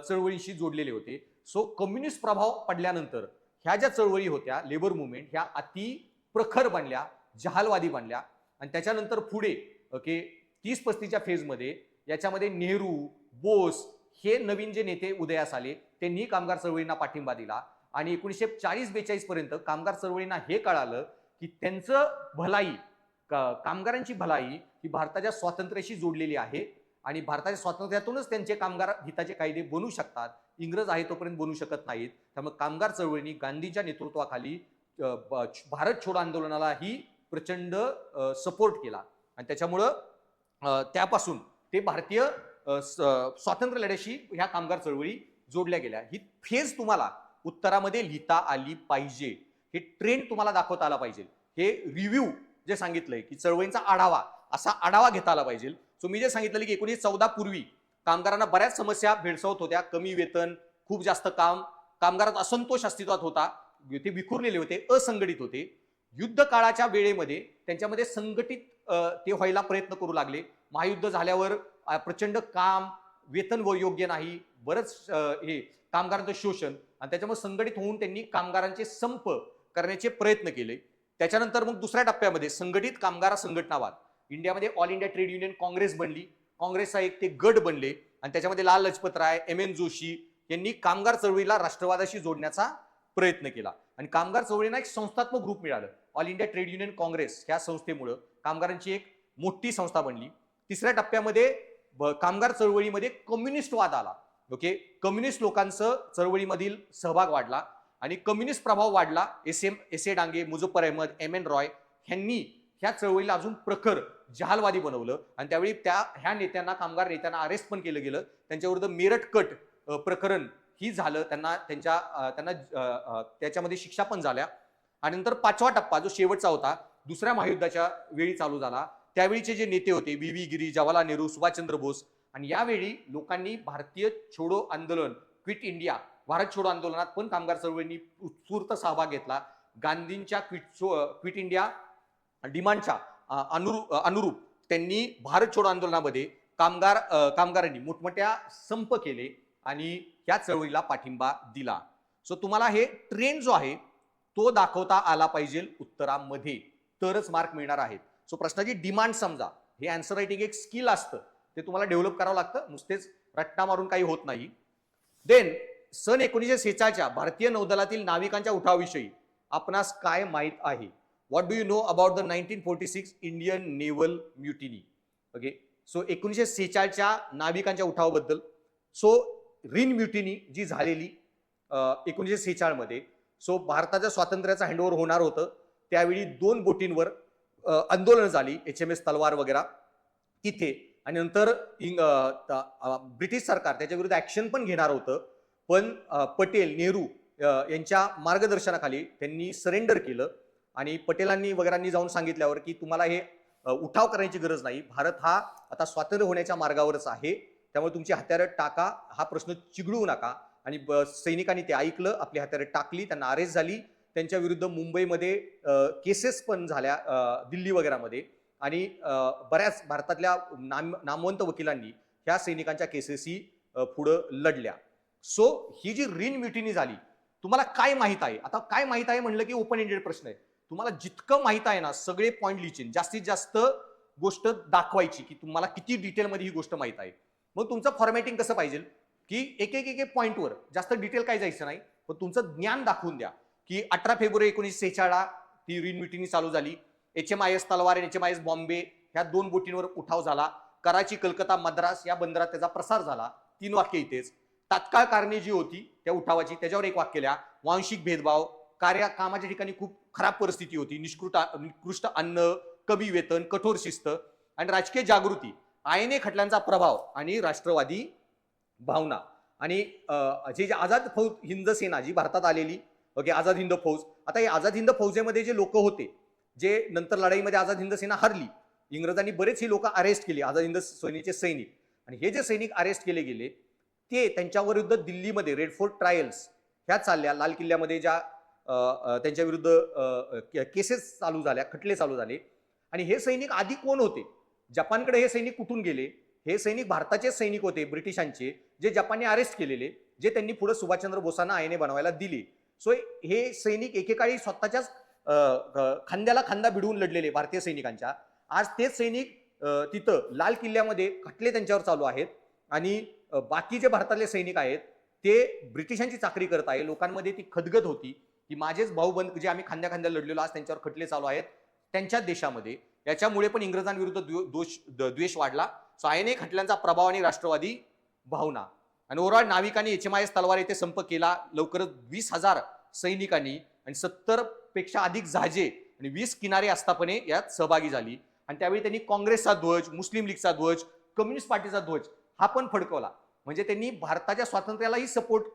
चळवळीशी जोडलेले होते. सो कम्युनिस्ट प्रभाव पडल्यानंतर ह्या ज्या चळवळी होत्या लेबर मुवमेंट, ह्या अति प्रखर बनल्या, जहालवादी बनल्या. आणि त्याच्यानंतर पुढे, ओके, 30-35च्या फेजमध्ये याच्यामध्ये नेहरू, बोस हे नवीन जे नेते उदयास आले, त्यांनी कामगार चळवळींना पाठिंबा दिला. आणि 1940-42 पर्यंत कामगार चळवळींना हे कळालं की त्यांचं भलाई, कामगारांची भलाई ही भारताच्या स्वातंत्र्याशी जोडलेली आहे आणि भारताच्या स्वातंत्र्यातूनच त्यांचे कामगार हिताचे कायदे बनू शकतात. इंग्रज आहे तोपर्यंत बनू शकत नाहीत. त्यामुळे कामगार चळवळीने गांधींच्या नेतृत्वाखाली भारत छोडो आंदोलनालाही प्रचंड सपोर्ट केला आणि त्याच्यामुळं त्यापासून ते भारतीय स्वातंत्र्य लढ्याशी ह्या कामगार चळवळी जोडल्या गेल्या. ही फेज तुम्हाला उत्तरामध्ये लिहिता आली पाहिजे. हे ट्रेंड तुम्हाला दाखवता आला पाहिजे. हे रिव्ह्यू जे सांगितलंय की चळवळींचा आढावा, असा आढावा घेता आला पाहिजे. सो मी जे सांगितलं की 1914 पूर्वी कामगारांना बऱ्याच समस्या भेडसावत होत्या. कमी वेतन, खूप जास्त काम, कामगारात असंतोष अस्तित्वात होता, ते विखुरलेले होते, असंघटित होते. युद्ध काळाच्या वेळेमध्ये त्यांच्यामध्ये संघटित ते व्हायला प्रयत्न करू लागले. महायुद्ध झाल्यावर प्रचंड काम, वेतन योग्य नाही, बरंच हे कामगारांचं शोषण, आणि त्याच्यामुळे संघटित होऊन त्यांनी कामगारांचे संप करण्याचे प्रयत्न केले. त्याच्यानंतर मग दुसऱ्या टप्प्यामध्ये संघटित कामगार संघटनावाद, इंडियामध्ये all India trade union Congress बनली. काँग्रेसचा एक ते गट बनले आणि त्याच्यामध्ये लाल लजपत राय, M.N. जोशी यांनी कामगार चळवळीला राष्ट्रवादाशी जोडण्याचा प्रयत्न केला आणि कामगार चळवळीला एक संस्थात्मक रूप मिळालं. All India trade union Congress ह्या संस्थेमुळे कामगारांची एक मोठी संस्था बनली. तिसऱ्या टप्प्यामध्ये कामगार चळवळीमध्ये कम्युनिस्टवाद आला. ओके, कम्युनिस्ट लोकांचं चळवळीमधील सहभाग वाढला आणि कम्युनिस्ट प्रभाव वाढला. S A Dange, Muzaffar Ahmad, M.N. Roy ह्यांनी ह्या चळवळीला अजून प्रखर जहालवादी बनवलं आणि त्यावेळी ह्या नेत्यांना, कामगार नेत्यांना अरेस्ट पण केलं गेलं. त्यांच्याविरुद्ध मेरठ कट प्रकरण ही झालं, त्यांना त्याच्यामध्ये शिक्षा पण झाल्या. आणि नंतर पाचवा टप्पा जो शेवटचा होता, दुसऱ्या महायुद्धाच्या वेळी चालू झाला. त्यावेळीचे जे नेते होते V.V. गिरी, जवाहरलाल नेहरू, सुभाषचंद्र बोस, आणि यावेळी लोकांनी भारतीय छोडो आंदोलन, क्विट इंडिया, भारत छोडो आंदोलनात पण कामगार चळवळींनी उत्स्फूर्त सहभाग घेतला. गांधींच्या क्विट इंडिया डिमांडच्या अनुरूप त्यांनी भारत छोडो आंदोलनामध्ये कामगारांनी मोठमोठ्या संप केले आणि या चळवळीला पाठिंबा दिला. सो तुम्हाला हे ट्रेंड जो आहे तो दाखवता आला पाहिजे उत्तरामध्ये, तरच मार्क मिळणार आहेत. सो प्रश्नाची डिमांड समजा, हे आन्सर रायटिंग एक स्किल असतं, ते तुम्हाला डेव्हलप करावं लागतं, नुसतेच रट्टा मारून काही होत नाही. देन सन 1946च्या भारतीय नौदलातील नाविकांच्या उठावाविषयी आपणास काय माहित आहे? What do you know about the 1946 Indian naval mutiny? Okay, so 1946च्या नाविकांच्या उठावाबद्दल. सो रिन म्युटिनी जी झालेली 1946 मध्ये, सो भारताच्या स्वातंत्र्याचं हँडओव्हर होणार होतं, त्यावेळी 2 बोटींवर आंदोलन झाली, HMS तलवार वगैरे तिथे, आणि नंतर ब्रिटिश सरकार त्याच्या ऍक्शन पण घेणार होतं, पण पटेल, नेहरू यांच्या मार्गदर्शनाखाली त्यांनी सरेंडर केलं आणि पटेलांनी वगैरेंनी जाऊन सांगितल्यावर की तुम्हाला हे उठाव करण्याची गरज नाही, भारत हा आता स्वातंत्र्य होण्याच्या मार्गावरच आहे, त्यामुळे तुमची हत्यारं टाका, हा प्रश्न चिघळू नका. आणि सैनिकांनी ते ऐकलं, आपली हत्यारं टाकली, त्यांना अरेस्ट झाली, त्यांच्या विरुद्ध मुंबईमध्ये केसेस पण झाल्या, दिल्ली वगैरेमध्ये, आणि बऱ्याच भारतातल्या नामवंत वकिलांनी ह्या सैनिकांच्या केसेसही पुढं लढल्या. सो ही जी रिन म्युटिनी झाली, तुम्हाला काय माहित आहे? आता काय माहित आहे म्हणलं की ओपन एंडेड प्रश्न आहे. तुम्हाला जितकं माहित आहे ना, सगळे पॉईंट लिहायचे, जास्तीत जास्त गोष्ट दाखवायची की तुम्हाला किती डिटेलमध्ये ही गोष्ट माहित आहे. मग तुमचं फॉर्मॅटिंग कसं पाहिजे की एक पॉईंटवर जास्त डिटेल काय जायचं नाही, पण तुमचं ज्ञान दाखवून द्या की 18 फेब्रुवारी 1946 ती रिन म्युटिनी चालू झाली. HMIS तलवार आणि HMIS बॉम्बे ह्या 2 बोटींवर उठाव झाला. कराची, कलकत्ता, मद्रास या बंदरात त्याचा प्रसार झाला. 3 वाक्य इथेच. तात्काळ कारणे जी होती त्या उठावाची, त्याच्यावर 1 वाक्य लिहा. वांशिक भेदभाव, कामाच्या ठिकाणी खूप खराब परिस्थिती होती, निकृष्ट अन्न, कमी वेतन, कठोर शिस्त आणि राजकीय जागृती, INA खटल्यांचा प्रभाव आणि राष्ट्रवादी भावना. आणि जे आझाद हिंद सेना जी भारतात आलेली, ओके, आझाद हिंद फौज. आता या आझाद हिंद फौजेमध्ये जे लोक होते, जे नंतर लढाईमध्ये आझाद हिंद सेना हरली, इंग्रजांनी बरेच ही लोक अरेस्ट केली, आझाद हिंद सेनेचे सैनिक, आणि हे जे सैनिक अरेस्ट केले गेले ते त्यांच्या विरुद्ध दिल्लीमध्ये रेड फोर्ट ट्रायल्स ह्या चालल्या. लाल किल्ल्यामध्ये ज्या त्यांच्या विरुद्ध केसेस चालू झाल्या, खटले चालू झाले. आणि हे सैनिक आधी कोण होते? जपानकडे हे सैनिक कुठून गेले? हे सैनिक भारताचे सैनिक होते, ब्रिटिशांचे, जे जपानने अरेस्ट केलेले, जे त्यांनी पुढे सुभाषचंद्र बोसांना INA बनवायला दिली. सो हे सैनिक एकेकाळी स्वतःच्याच खांद्याला खांदा भिडवून लढलेले भारतीय सैनिकांच्या. आज तेच सैनिक तिथं लाल किल्ल्यामध्ये खटले त्यांच्यावर चालू आहेत आणि बाकी जे भारतातले सैनिक आहेत ते ब्रिटिशांची चाकरी करत आहे. लोकांमध्ये ती खदगत होती की माझेच भाऊबंद जे आम्ही खांद्या खांद्याला लढलेलो, आज त्यांच्यावर खटले चालू आहेत त्यांच्याच देशामध्ये. याच्यामुळे पण इंग्रजांविरुद्ध द्वेष वाढला. सो INA खटल्यांचा प्रभाव आणि राष्ट्रवादी भावना. आणि ओव्हरऑल नाविकांनी HMIS तलवार येथे संप केला. लवकरच 20,000 सैनिकांनी आणि 70 पेक्षा अधिक जहाजे आणि 20 किनारे आस्थापने यात सहभागी झाली. आणि त्यावेळी त्यांनी काँग्रेसचा ध्वज, मुस्लिम लीगचा ध्वज, कम्युनिस्ट पार्टीचा ध्वज हा पण फडकवला. म्हणजे त्यांनी भारताच्या स्वातंत्र्यालाही सपोर्ट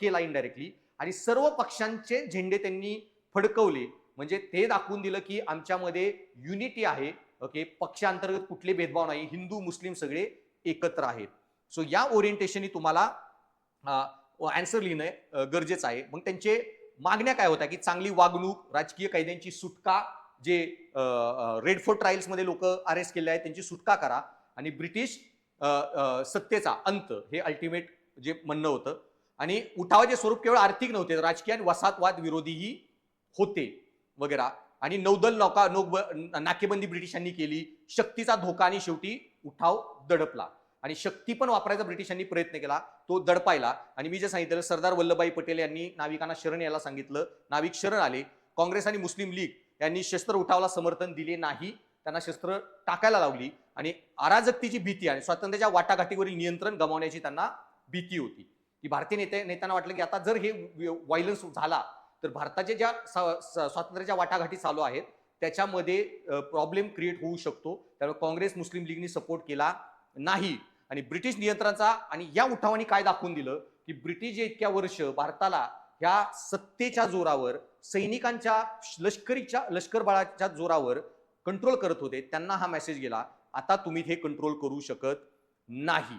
केला इनडायरेक्टली आणि सर्व पक्षांचे झेंडे त्यांनी फडकवले. म्हणजे ते दाखवून दिलं की आमच्यामध्ये युनिटी आहे. ओके, पक्षांतर्गत कुठले भेदभाव नाही, हिंदू मुस्लिम सगळे एकत्र आहेत. सो या ओरिएंटेशननी तुम्हाला आन्सर लिहिणं गरजेचं आहे. मग त्यांचे मागण्या काय होत्या की चांगली वागणूक, राजकीय कैद्यांची सुटका, जे रेड फोर्ट ट्रायल्स मध्ये लोक अरेस्ट केले आहेत त्यांची सुटका करा आणि ब्रिटिश सत्तेचा अंत, हे अल्टिमेट जे म्हणणं होतं. आणि उठावाचे स्वरूप केवळ आर्थिक नव्हते, राजकीय आणि वसाहतवाद विरोधीही होते वगैरे. आणि नौदल नाकेबंदी ब्रिटिशांनी केली, शक्तीचा धोका आणि शेवटी उठाव दडपला. आणि शक्ती पण वापरायचा ब्रिटिशांनी प्रयत्न केला, तो दडपायला. आणि मी जे सांगितलं, सरदार वल्लभभाई पटेल यांनी नाविकांना शरण यायला सांगितलं, नाविक शरण आले. काँग्रेस आणि मुस्लिम लीग यांनी शस्त्र उठावाला समर्थन दिले नाही, त्यांना शस्त्र टाकायला लावली. आणि अराजकतेची भीती आणि स्वातंत्र्याच्या वाटाघाटीवरील नियंत्रण गमावण्याची त्यांना भीती होती. की भारतीय नेत्यांना वाटलं की आता जर हे व्हायलन्स झाला तर भारताच्या ज्या स्वातंत्र्याच्या वाटाघाटी चालू आहेत त्याच्यामध्ये प्रॉब्लेम क्रिएट होऊ शकतो. त्यामुळे काँग्रेस मुस्लिम लीगनी सपोर्ट केला नाही. आणि ब्रिटिश नियंत्रणाचा आणि या उठावाने काय दाखवून दिलं की ब्रिटिश जे इतक्या वर्ष भारताला ह्या सत्तेच्या जोरावर, सैनिकांच्या लष्कर बळाच्या जोरावर कंट्रोल करत होते, त्यांना हा मेसेज गेला, आता तुम्ही हे कंट्रोल करू शकत नाही.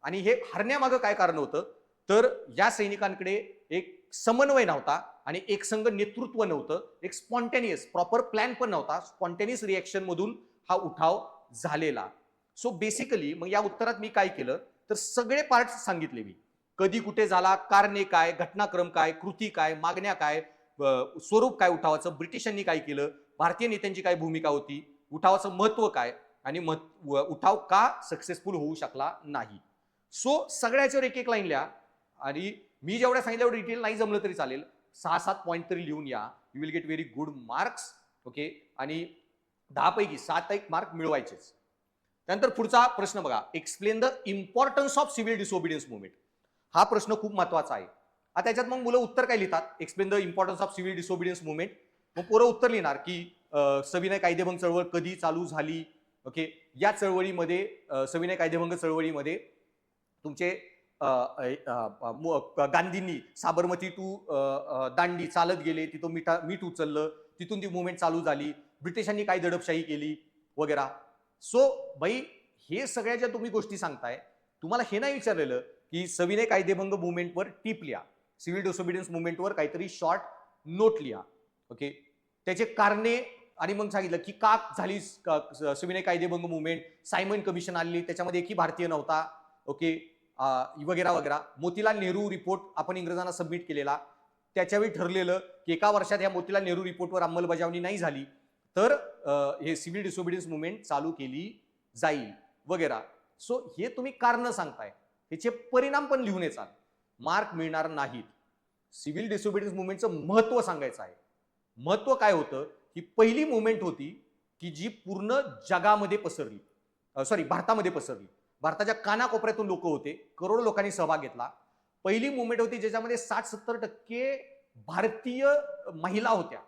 आणि हे हरण्यामागं काय कारण होतं तर या सैनिकांकडे एक समन्वय नव्हता आणि एक संघ नेतृत्व नव्हतं, एक स्पॉन्टेनियस प्रॉपर प्लॅन पण नव्हता. स्पॉन्टेनियस रिएक्शन मधून हा उठाव झालेला. सो बेसिकली मग या उत्तरात मी काय केलं तर सगळे पार्ट्स सांगितले मी, कधी कुठे झाला, कारणे काय, घटनाक्रम काय, कृती काय, मागण्या काय, स्वरूप काय उठावाचं, ब्रिटिशांनी काय केलं, भारतीय नेत्यांची काय भूमिका होती, उठावाचं महत्व काय आणि उठाव का सक्सेसफुल होऊ शकला नाही. सो सगळ्याच्यावर एक एक लाईन लिहा. आणि मी जेवढ्या सांगितलं एवढं डिटेल नाही जमलं तरी चालेल, 6-7 पॉईंट तरी लिहून या. You will get very good marks. Okay, आणि 10 पैकी 7 मार्क मिळवायचेच. त्यानंतर पुढचा प्रश्न बघा, explain the importance of civil disobedience movement. हा प्रश्न खूप महत्वाचा आहे. आता त्याच्यात मग मुलं उत्तर काय लिहितात, explain the importance of civil disobedience movement. मग पोरं उत्तर लिहिणार की सविनय कायदेभंग चळवळ कधी चालू झाली. ओके, या चळवळीमध्ये सविनय कायदेभंग चळवळीमध्ये तुमचे गांधींनी साबरमती टू दांडी चालत गेले, तिथून मीठ उचललं, तिथून ती मुवमेंट चालू झाली, ब्रिटिशांनी काय दडपशाही केली वगैरे. सो भाई हे सगळ्या ज्या तुम्ही गोष्टी सांगताय, तुम्हाला हे नाही विचारलेलं की सविनय कायदेभंग मुवमेंटवर टिप लिहा, सिव्हिल डिसोबिडियन्स मुवमेंटवर काहीतरी शॉर्ट नोट लिहा. ओके, त्याचे कारणे आणि मग सांगितलं की का झाली सविनय कायदेभंग मुवमेंट, सायमन कमिशन आली त्याच्यामध्ये एकही भारतीय नव्हता. ओके, वगैरे वगैरे. मोतीलाल नेहरू रिपोर्ट आपण इंग्रजांना सबमिट केलेला, त्याच्यावेळी ठरलेलं की एका वर्षात या मोतीलाल नेहरू रिपोर्टवर अंमलबजावणी नाही झाली तर हे सिव्हिल डिसोबिडियन्स मुवमेंट चालू केली जाईल वगैरे. सो हे तुम्ही कारण सांगताय, ह्याचे परिणाम पण लिहून येचाल, मार्क मिळणार नाहीत. सिव्हिल डिसोबिडियन्स मुवमेंटचं महत्व सांगायचं आहे. महत्व काय होतं, ही पहिली मुवमेंट होती की जी पूर्ण जगामध्ये पसरली, भारतामध्ये पसरली. भारताच्या कानाकोपऱ्यातून लोक होते, करोडो लोकांनी सहभाग घेतला. पहिली मुवमेंट होती ज्याच्यामध्ये 60-70% भारतीय महिला होत्या.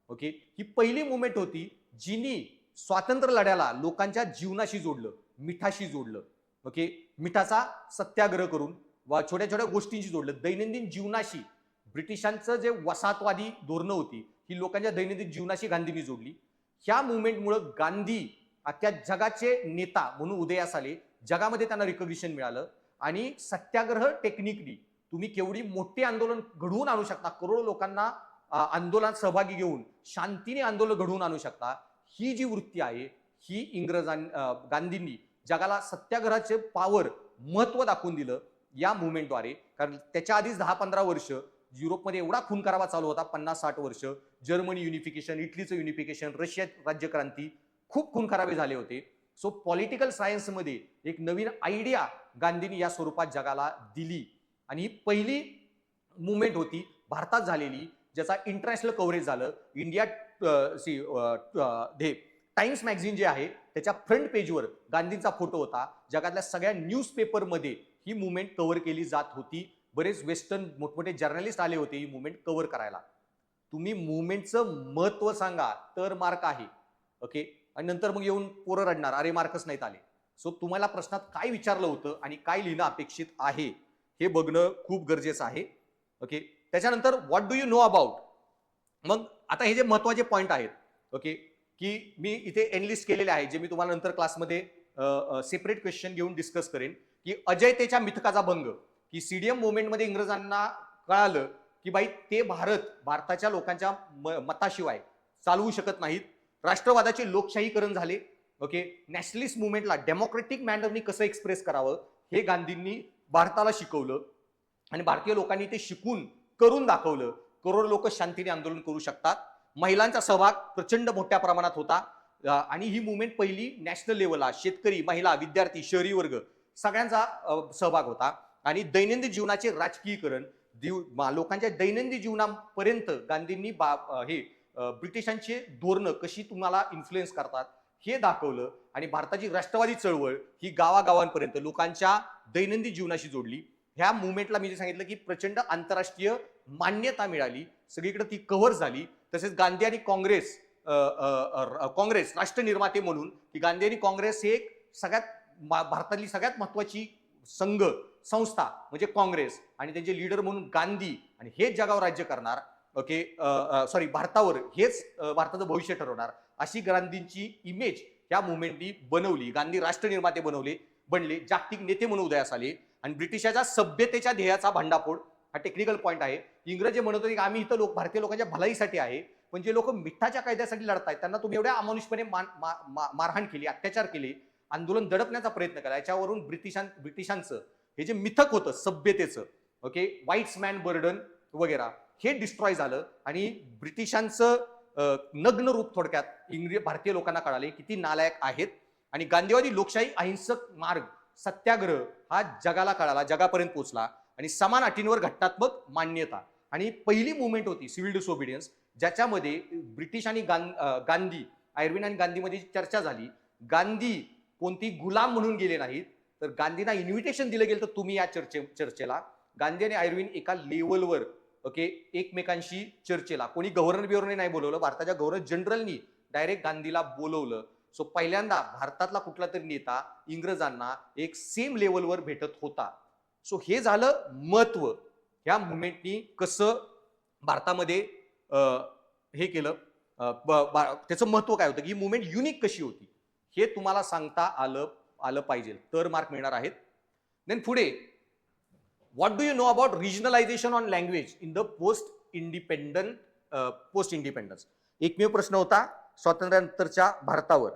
ओके, ही पहिली मुवमेंट होती जिनी स्वातंत्र्य लढ्याला लोकांच्या जीवनाशी जोडलं, मिठाशी जोडलं. ओके, मिठाचा सत्याग्रह करून छोट्या छोट्या गोष्टींशी जोडलं, दैनंदिन जीवनाशी. ब्रिटिशांचं जे वसाहतवादी धोरणं होती ही लोकांच्या दैनंदिन जीवनाशी गांधींनी जोडली. ह्या मुवमेंटमुळे गांधी अख्ख्या जगाचे नेता म्हणून उदयास आले, जगामध्ये त्यांना रिकॉग्निशन मिळालं. आणि सत्याग्रह टेक्निकली तुम्ही केवढी मोठी आंदोलन घडवून आणू शकता, करोडो लोकांना आंदोलनात सहभागी घेऊन शांतीने आंदोलन घडवून आणू शकता, ही जी वृत्ती आहे ही गांधींनी जगाला सत्याग्रहाचे पॉवर, महत्व दाखवून दिलं या मुवमेंटद्वारे. कारण त्याच्या आधीच 10-15 वर्ष युरोपमध्ये एवढा खून करावा चालू होता, 50-60 वर्ष. जर्मनी युनिफिकेशन, इटलीचं युनिफिकेशन, रशियात राज्यक्रांती, खूप खून खराबे झाले होते. सो पॉलिटिकल सायन्समध्ये एक नवीन आयडिया गांधींनी या स्वरूपात जगाला दिली. आणि ही पहिली मुवमेंट होती भारतात झालेली ज्याचा इंटरनॅशनल कव्हरेज झालं. इंडिया टाइम्स मॅगझिन जे आहे त्याच्या फ्रंट पेजवर गांधींचा फोटो होता. जगातल्या सगळ्या न्यूज पेपरमध्ये ही मुवमेंट कव्हर केली जात होती. बरेच वेस्टर्न मोठमोठे जर्नलिस्ट आले होते ही मुवमेंट कव्हर करायला. तुम्ही मुवमेंटचं महत्व सांगा तर मार्क आहे. ओके, आणि नंतर मग येऊन पोरं रडणार, अरे मार्कच नाहीत आले. सो तुम्हाला प्रश्नात काय विचारलं होतं आणि काय लिहिणं अपेक्षित आहे हे बघणं खूप गरजेचं आहे. ओके, त्याच्यानंतर what do you know about. मग आता हे जे महत्वाचे पॉईंट आहेत, ओके, की मी इथे एनलिस्ट केलेले आहे, जे मी तुम्हाला नंतर क्लासमध्ये सेपरेट क्वेश्चन घेऊन डिस्कस करेन. की अजयतेच्या मिथकाचा भंग, की सीडीएम मुवमेंटमध्ये इंग्रजांना कळालं की बाई ते भारताच्या लोकांच्या मताशिवाय चालवू शकत नाहीत. राष्ट्रवादाचे लोकशाहीकरण झाले. ओके, नॅशनलिस्ट मुवमेंटला डेमोक्रेटिक मॅनरनी कसं एक्सप्रेस करावं हे गांधींनी भारताला शिकवलं आणि भारतीय लोकांनी ते शिकून करून दाखवलं. करोड लोक शांतीने आंदोलन करू शकतात. महिलांचा सहभाग प्रचंड मोठ्या प्रमाणात होता आणि ही मुवमेंट पहिली नॅशनल लेवलला शेतकरी, महिला, विद्यार्थी, शहरी वर्ग सगळ्यांचा सहभाग होता. आणि दैनंदिन जीवनाचे राजकीयकरण, लोकांच्या दैनंदिन जीवनापर्यंत गांधींनी ब्रिटिशांची धोरणं कशी तुम्हाला इन्फ्लुएन्स करतात हे दाखवलं आणि भारताची राष्ट्रवादी चळवळ ही गावागावांपर्यंत लोकांच्या दैनंदिन जीवनाशी जोडली. ह्या मुवमेंटला मी जे सांगितलं की प्रचंड आंतरराष्ट्रीय मान्यता मिळाली, सगळीकडे ती कव्हर झाली. तसेच गांधी आणि काँग्रेस राष्ट्र निर्माते म्हणून की गांधी आणि काँग्रेस हे भारतातली सगळ्यात महत्वाची संस्था म्हणजे काँग्रेस आणि त्यांचे लीडर म्हणून गांधी आणि हेच जगावर राज्य करणार. ओके, भारतावर हेच भारताचं भविष्य ठरवणार अशी गांधींची इमेज या मुवमेंटनी बनवली. गांधी राष्ट्र निर्माते बनले, जागतिक नेते म्हणून उदयास आले आणि ब्रिटिशाच्या सभ्यतेच्या ध्येयाचा भांडाफोड हा टेक्निकल पॉईंट आहे. इंग्रजी म्हणत होते की आम्ही इथं भारतीय लोकांच्या भलाईसाठी आहे, पण जे लोक मिठाच्या कायद्यासाठी लढतायत त्यांना तुम्ही एवढ्या अमानुषपणे मारहाण केली, अत्याचार केले, आंदोलन दडपण्याचा प्रयत्न केला. याच्यावरून ब्रिटिशांचं हे जे मिथक होतं सभ्यतेचं, ओके, व्हाईट्स मॅन बर्डन वगैरे, हे डिस्ट्रॉय झालं आणि ब्रिटिशांचं नग्न रूप थोडक्यात भारतीय लोकांना कळाले किती नालायक आहेत. आणि गांधीवादी लोकशाही अहिंसक मार्ग सत्याग्रह हा जगाला कळाला, जगापर्यंत पोहोचला आणि समान अटींवर घटनात्मक मान्यता. आणि पहिली मुवमेंट होती सिव्हिल डिसओबिडियन्स, ज्याच्यामध्ये ब्रिटिश आणि गांधी, आयर्विन आणि गांधीमध्ये चर्चा झाली. गांधी कोणती गुलाम म्हणून गेले नाहीत, तर गांधींना इन्व्हिटेशन दिलं गेलं तर तुम्ही या चर्चेला. गांधी आणि आयर्विन एका लेवलवर, ओके, एकमेकांशी चर्चेला, कोणी गव्हर्नर नाही बोलवलं, भारताच्या गव्हर्नर जनरलनी डायरेक्ट गांधीला बोलवलं. सो पहिल्यांदा भारतातला कुठला तरी नेता इंग्रजांना एक सेम लेवलवर भेटत होता. सो हे झालं महत्व. ह्या मुवमेंटनी कसं भारतामध्ये हे केलं, त्याचं महत्व काय होतं, की ही मुवमेंट युनिक कशी होती हे तुम्हाला सांगता आलं पाहिजे तर मार्क मिळणार आहेत. देन पुढे, what do you know about regionalization on language in the post independence. एकमेव प्रश्न होता स्वातंत्र्यानंतरच्या भारतावर.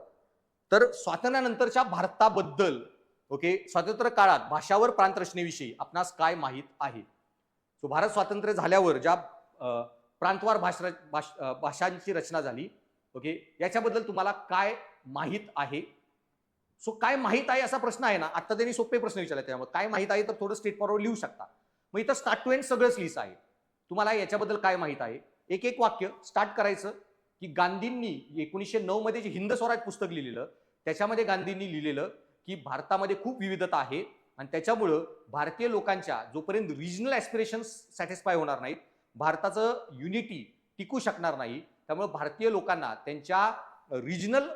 तर स्वातंत्र्यानंतरच्या भारताबद्दल, ओके, स्वातंत्र्य काळात भाषावर प्रांतरचनेविषयी आपणास काय माहीत आहे. सो भारत स्वातंत्र्य झाल्यावर ज्या प्रांतवार भाषांची रचना झाली, ओके, याच्याबद्दल तुम्हाला काय माहीत आहे. सो काय माहीत आहे असा प्रश्न आहे ना, आता त्यांनी सोपे प्रश्न विचारले, त्यामुळे काय माहीत आहे तर थोडं स्ट्रेट फॉरवर्ड लिहू शकता. मग इथं स्टार्ट टू एंड सगळंच लिहिचं आहे. तुम्हाला याच्याबद्दल काय माहीत आहे, एक एक वाक्य स्टार्ट करायचं. की गांधींनी 1909 मध्ये जे हिंद स्वराज पुस्तक लिहिलेलं, त्याच्यामध्ये गांधींनी लिहिलेलं की भारतामध्ये खूप विविधता आहे आणि त्याच्यामुळं भारतीय लोकांच्या जोपर्यंत रिजनल ऍस्पिरेशन्स सॅटिस्फाय होणार नाहीत, भारताचं युनिटी टिकू शकणार नाही. त्यामुळे भारतीय लोकांना त्यांच्या रिजनल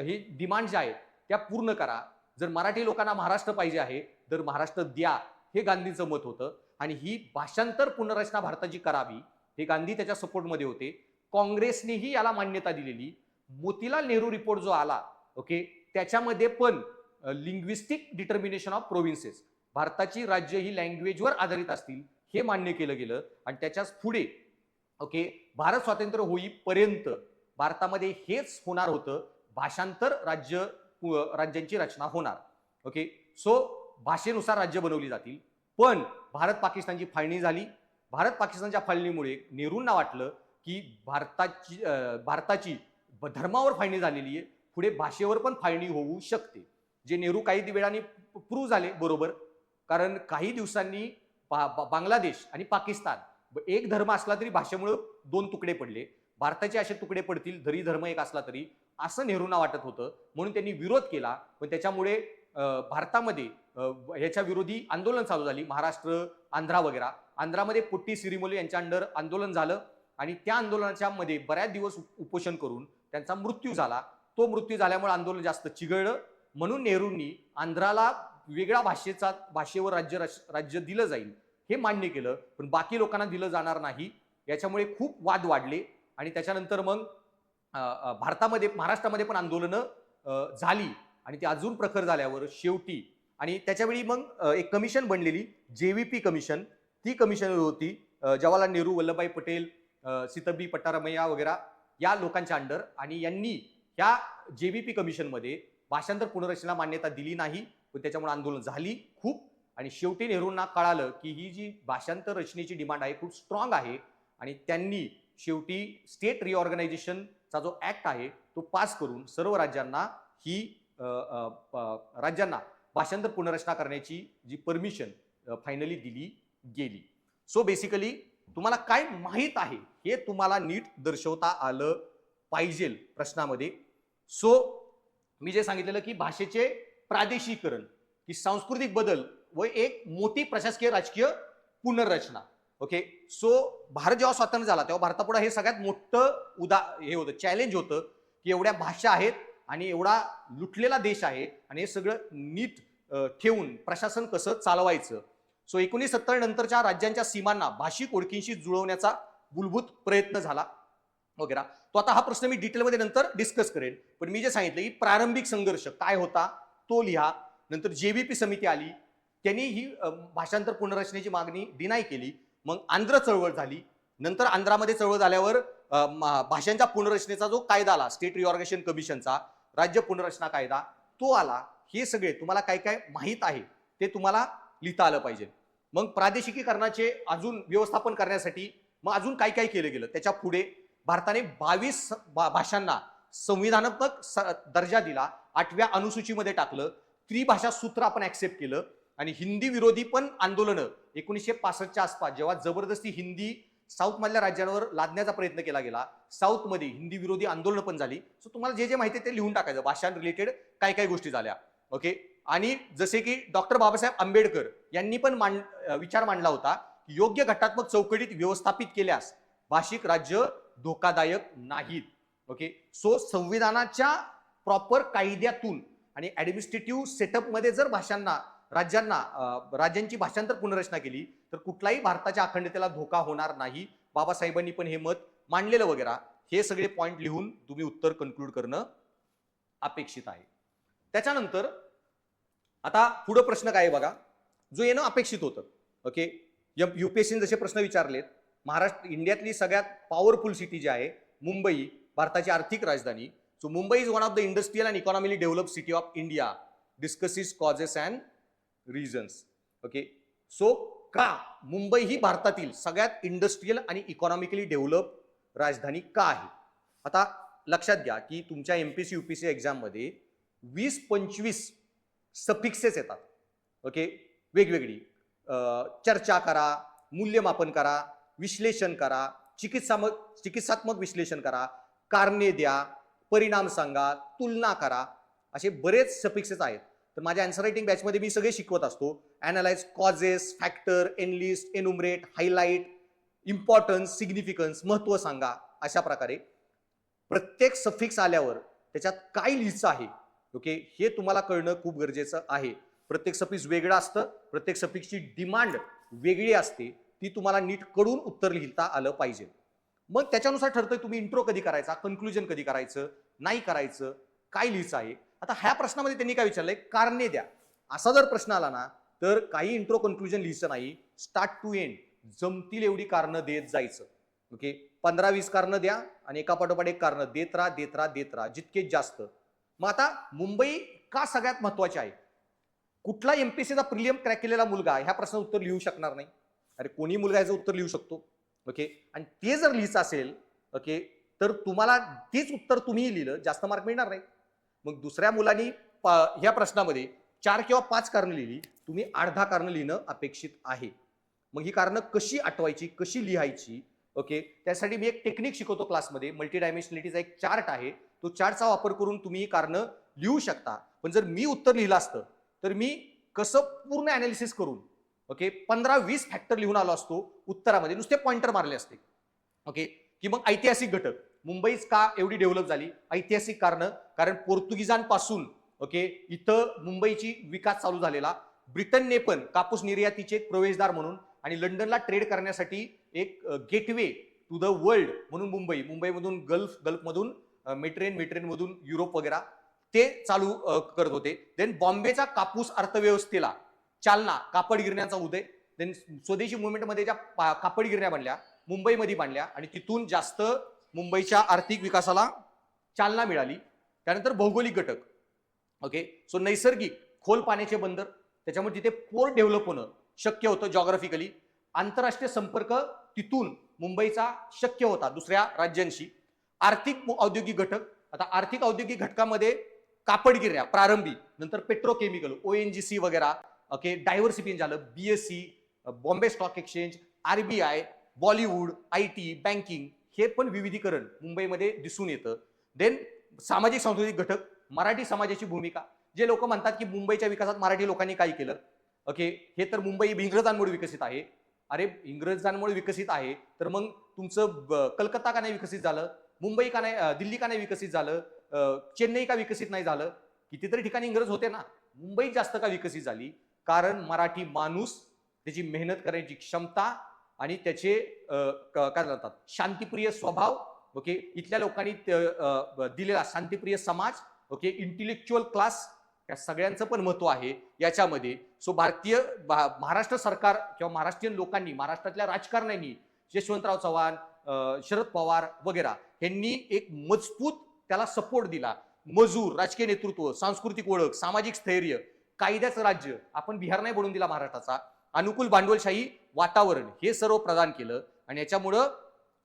हे डिमांड ज्या आहेत त्या पूर्ण करा. जर मराठी लोकांना महाराष्ट्र पाहिजे आहे तर महाराष्ट्र द्या, हे गांधींचं मत होतं. आणि ही भाषांतर पुनर्रचना भारताची करावी हे गांधी त्याच्या सपोर्टमध्ये होते. काँग्रेसनेही याला मान्यता दिलेली. मोतीलाल नेहरू रिपोर्ट जो आला, ओके, त्याच्यामध्ये पण लिंग्विस्टिक डिटर्मिनेशन ऑफ प्रोव्हिन्सेस, भारताची राज्य ही लँग्वेजवर आधारित असतील हे मान्य केलं गेलं. आणि त्याच्याच पुढे, ओके, भारत स्वातंत्र्य होईपर्यंत भारतामध्ये हेच होणार होतं, भाषांतर राज्यांची रचना होणार. ओके, सो भाषेनुसार राज्य बनवली जातील. पण भारत पाकिस्तानची फाळणी झाली. भारत पाकिस्तानच्या फाळणीमुळे नेहरूंना वाटलं की भारताची धर्मावर फाळणी झालेली आहे, पुढे भाषेवर पण फाळणी होऊ शकते. जे नेहरू काही वेळाने प्रूव्ह झाले बरोबर, कारण काही दिवसांनी बांगलादेश आणि पाकिस्तान एक धर्म असला तरी भाषेमुळे दोन तुकडे पडले. भारताचे असे तुकडे पडतील जरी धर्म एक असला तरी, असं नेहरूंना वाटत होतं. म्हणून त्यांनी विरोध केला. पण त्याच्यामुळे भारतामध्ये ह्याच्या विरोधी आंदोलन चालू झाली, महाराष्ट्र, आंध्रा वगैरे. आंध्रामध्ये पोट्टी श्रीरामुलू यांच्या अंडर आंदोलन झालं आणि त्या आंदोलनाच्या मध्ये बऱ्याच दिवस उपोषण करून त्यांचा मृत्यू झाला. तो मृत्यू झाल्यामुळे आंदोलन जास्त चिघळलं, म्हणून नेहरूंनी आंध्राला वेगळ्या भाषेवर राज्य दिलं जाईल हे मान्य केलं, पण बाकी लोकांना दिलं जाणार नाही. याच्यामुळे खूप वाद वाढले आणि त्याच्यानंतर मग महाराष्ट्रामध्ये पण आंदोलनं झाली आणि ती अजून प्रखर झाल्यावर शेवटी आणि त्याच्यावेळी मग एक कमिशन बनलेली JVP कमिशन. ती कमिशन होती जवाहरलाल नेहरू, वल्लभभाई पटेल, सीतबी पट्टारमैया वगैरे या लोकांच्या अंडर, आणि यांनी ह्या JVP कमिशनमध्ये भाषांतर पुनर्रचनेला मान्यता दिली नाही, पण त्याच्यामुळे आंदोलन झाली खूप. आणि शेवटी नेहरूंना कळालं की ही जी भाषांतर रचनेची डिमांड आहे खूप स्ट्रॉंग आहे, आणि त्यांनी शेवटी स्टेट रिऑर्गनायझेशनचा जो ऍक्ट आहे तो पास करून सर्व राज्यांना राज्यांना भाषांतर पुनर्रचना करण्याची जी परमिशन फायनली दिली गेली. सो बेसिकली तुम्हाला काय माहित आहे हे तुम्हाला नीट दर्शवता आलं पाहिजे प्रश्नामध्ये. सो मी जे सांगितलेलं की भाषेचे प्रादेशिकरण, की सांस्कृतिक बदल व एक मोठी प्रशासकीय राजकीय पुनर्रचना. ओके, सो भारत जेव्हा स्वतंत्र झाला तेव्हा भारतापुढे हे सगळ्यात मोठं हे होतं, चॅलेंज होतं की एवढ्या भाषा आहेत आणि एवढा लुटलेला देश आहे आणि हे सगळं नीट ठेवून प्रशासन कसं चालवायचं. सो 1970 नंतरच्या राज्यांच्या सीमांना भाषिक ओळखींशी जुळवण्याचा मूलभूत प्रयत्न झाला वगैरे. तो आता हा प्रश्न मी डिटेलमध्ये नंतर डिस्कस करेन, पण मी जे सांगितलं की प्रारंभिक संघर्ष काय होता तो लिहा. नंतर JVP समिती आली, त्यांनी ही भाषांतर पुनर्रचनेची मागणी डिनाय केली. मग आंध्र चळवळ झाली, नंतर आंध्रामध्ये चळवळ झाल्यावर भाषांच्या पुनर्रचनेचा जो कायदा आला, स्टेट रिऑर्गनायझेशन कमिशनचा राज्य पुनर्रचना कायदा, तो आला. हे सगळे तुम्हाला काय काय माहित आहे ते तुम्हाला लिहिता आलं पाहिजे. मग प्रादेशिकीकरणाचे अजून व्यवस्थापन करण्यासाठी मग अजून काय काय केलं गेलं. त्याच्या पुढे भारताने 22 भाषांना संविधानात्मक दर्जा दिला, 8व्या अनुसूचीमध्ये टाकलं, त्रिभाषा सूत्र आपण ऍक्सेप्ट केलं, आणि हिंदी विरोधी पण आंदोलनं 1965च्या आसपास जेव्हा जबरदस्ती हिंदी साऊथ मधल्या राज्यांवर लादण्याचा प्रयत्न केला गेला, साऊथ मध्ये हिंदी विरोधी आंदोलनं पण झाली. सो तुम्हाला जे जे माहिती आहे ते लिहून टाकायचं, भाषा रिलेटेड काय काय गोष्टी झाल्या. ओके, आणि जसे की डॉक्टर बाबासाहेब आंबेडकर यांनी पण विचार मांडला होता की योग्य घटनात्मक चौकटीत व्यवस्थापित केल्यास भाषिक राज्य धोकादायक नाहीत. ओके, सो संविधानाच्या प्रॉपर कायद्यातून आणि ऍडमिनिस्ट्रेटिव्ह सेटअपमध्ये जर राज्यांची भाषांतर पुनर्रचना केली तर कुठलाही भारताच्या अखंडतेला धोका होणार नाही. बाबासाहेबांनी पण हे मत मांडलेलं वगैरे. हे सगळे पॉइंट लिहून तुम्ही उत्तर कन्क्लूड करणं अपेक्षित आहे. त्याच्यानंतर आता पुढे प्रश्न काय आहे बघा, जो येणं अपेक्षित होतं. ओके, UPSC जसे प्रश्न विचारलेत, इंडियातली सगळ्यात पॉवरफुल सिटी जी आहे मुंबई, भारताची आर्थिक राजधानी. So Mumbai is one of the industrial and economically develop city of India. Discusses causes and reasons. Okay, so का मुंबई ही भारतातील सगळ्यात इंडस्ट्रियल आणि इकॉनॉमिकली डेव्हलप राजधानी का आहे. आता लक्षात घ्या की तुमच्या MPSC UPSC एक्झाम मध्ये 20-25 सफिक्सेस येतात. ओके, वेगवेगळी चर्चा करा, मूल्यमापन करा, विश्लेषण करा, चिकित्सात्मक विश्लेषण करा, कारणे द्या, परिणाम सांगा, तुलना करा, असे बरेच सफिक्सेस आहेत. तर माझ्या आन्सर रायटिंग बॅचमध्ये मी सगळे शिकवत असतो. Analyse causes, factor, enlist, enumerate, highlight, importance, significance, महत्व सांगा. अशा प्रकारे प्रत्येक सफिक्स आल्यावर त्याच्यात काय लिहायचं आहे, ओके, हे तुम्हाला कळणं खूप गरजेचं आहे. प्रत्येक सफिक्स वेगळं असतं, प्रत्येक सफिक्सची डिमांड वेगळी असते, ती तुम्हाला नीट कळून उत्तर लिहिता आलं पाहिजे. मग त्याच्यानुसार ठरतंय तुम्ही इंट्रो कधी करायचा, कन्क्लुजन कधी करायचं, नाही करायचं, काय लिहायचं आहे. आता ह्या प्रश्नामध्ये त्यांनी काय विचारलंय, कारणे द्या. असा जर प्रश्न आला ना तर काही इंट्रो कन्क्लुजन लिहायचं नाही, स्टार्ट टू एंड जमतील एवढी कारणं देत जायचं. ओके, 15-20 कारणं द्या आणि एका पाठोपाठ एक कारणं देत राहा जितके जास्त. मग आता मुंबई का सगळ्यात महत्वाची आहे. कुठला MPSCचा प्रिलियम क्रॅक केलेला मुलगा ह्या प्रश्नाचं उत्तर लिहू शकणार नाही. अरे कोणी मुलगा याचं उत्तर लिहू शकतो. ओके, आणि ते जर लिहायचं असेल, ओके, तर तुम्हाला तेच उत्तर तुम्ही लिहिलं जास्त मार्क मिळणार नाही. मग दुसऱ्या मुलांनी ह्या प्रश्नामध्ये 4 किंवा 5 कारणं लिहिली, तुम्ही 8-10 कारणं लिहिणं अपेक्षित आहे. मग ही कारणं कशी आठवायची, कशी लिहायची, ओके, त्यासाठी मी एक टेक्निक शिकवतो क्लासमध्ये. मल्टी डायमेन्शनलिटीचा एक चार्ट आहे, तो चार्टचा वापर करून तुम्ही ही कारणं लिहू शकता. पण जर मी उत्तर लिहिलं असतं तर मी कसं पूर्ण अनालिसिस करून ओके 15-20 फॅक्टर लिहून आलो असतो उत्तरामध्ये, नुसते पॉइंटर मारले असते. ओके, की मग ऐतिहासिक घटक, मुंबईच का एवढी डेव्हलप झाली, ऐतिहासिक कारण, कारण पोर्तुगीजांपासून ओके इथं मुंबईची विकास चालू झालेला. ब्रिटनने पण कापूस निर्यातीचे प्रवेशदार म्हणून आणि लंडनला ट्रेड करण्यासाठी एक गेटवे टू द वर्ल्ड म्हणून मुंबईमधून गल्फमधून मेट्रेनमधून युरोप वगैरे ते चालू करत होते. देन बॉम्बेचा कापूस अर्थव्यवस्थेला चालना, कापड गिरण्यांचा उदय, देन स्वदेशी मुवमेंटमध्ये ज्या कापड गिरण्या बनल्या मुंबईमध्ये बांधल्या आणि तिथून जास्त मुंबईच्या आर्थिक विकासाला चालना मिळाली. त्यानंतर भौगोलिक घटक, ओके सो नैसर्गिक खोल पाण्याचे बंदर, त्याच्यामुळे तिथे पोर्ट डेव्हलप होणं शक्य होतं जॉग्राफिकली. आंतरराष्ट्रीय संपर्क तिथून मुंबईचा शक्य होता दुसऱ्या राज्यांशी. आर्थिक औद्योगिक घटक, आता आर्थिक औद्योगिक घटकामध्ये कापड गिरण्या प्रारंभी, नंतर पेट्रोकेमिकल ONGC वगैरे, ओके डायव्हर्सिफिकेशन झालं, BSE, Bombay stock exchange, RBI, Bollywood, IT, banking, हे पण विविधीकरण मुंबईमध्ये दिसून येतं. देन सामाजिक सांस्कृतिक घटक, मराठी समाजाची भूमिका, जे लोक म्हणतात की मुंबईच्या विकासात मराठी लोकांनी काय केलं, ओके हे तर मुंबई इंग्रजांमुळे विकसित आहे. अरे इंग्रजांमुळे विकसित आहे तर मग तुमचं कलकत्ता का नाही विकसित झालं, मुंबई का नाही, दिल्ली का नाही विकसित झालं, चेन्नई का विकसित नाही झालं, कितीतरी ठिकाणी इंग्रज होते ना, मुंबई जास्त का विकसित झाली, कारण मराठी माणूस, त्याची मेहनत करण्याची क्षमता आणि त्याचे काय म्हणतात शांतिप्रिय स्वभाव, ओके इथल्या लोकांनी दिलेला शांतिप्रिय समाज, ओके इंटेलेक्च्युअल क्लास, या सगळ्यांचं पण महत्व आहे याच्यामध्ये. सो महाराष्ट्र सरकार किंवा महाराष्ट्रीयन लोकांनी, महाराष्ट्रातल्या राजकारण्यांनी, यशवंतराव चव्हाण, शरद पवार वगैरे यांनी एक मजबूत त्याला सपोर्ट दिला. मजूर, राजकीय नेतृत्व, सांस्कृतिक ओळख, सामाजिक स्थैर्य, कायद्याचं राज्य, आपण बिहार नाही बनवून दिला महाराष्ट्राचा, अनुकूल भांडवलशाही वातावरण, हे सर्व प्रदान केलं. आणि याच्यामुळं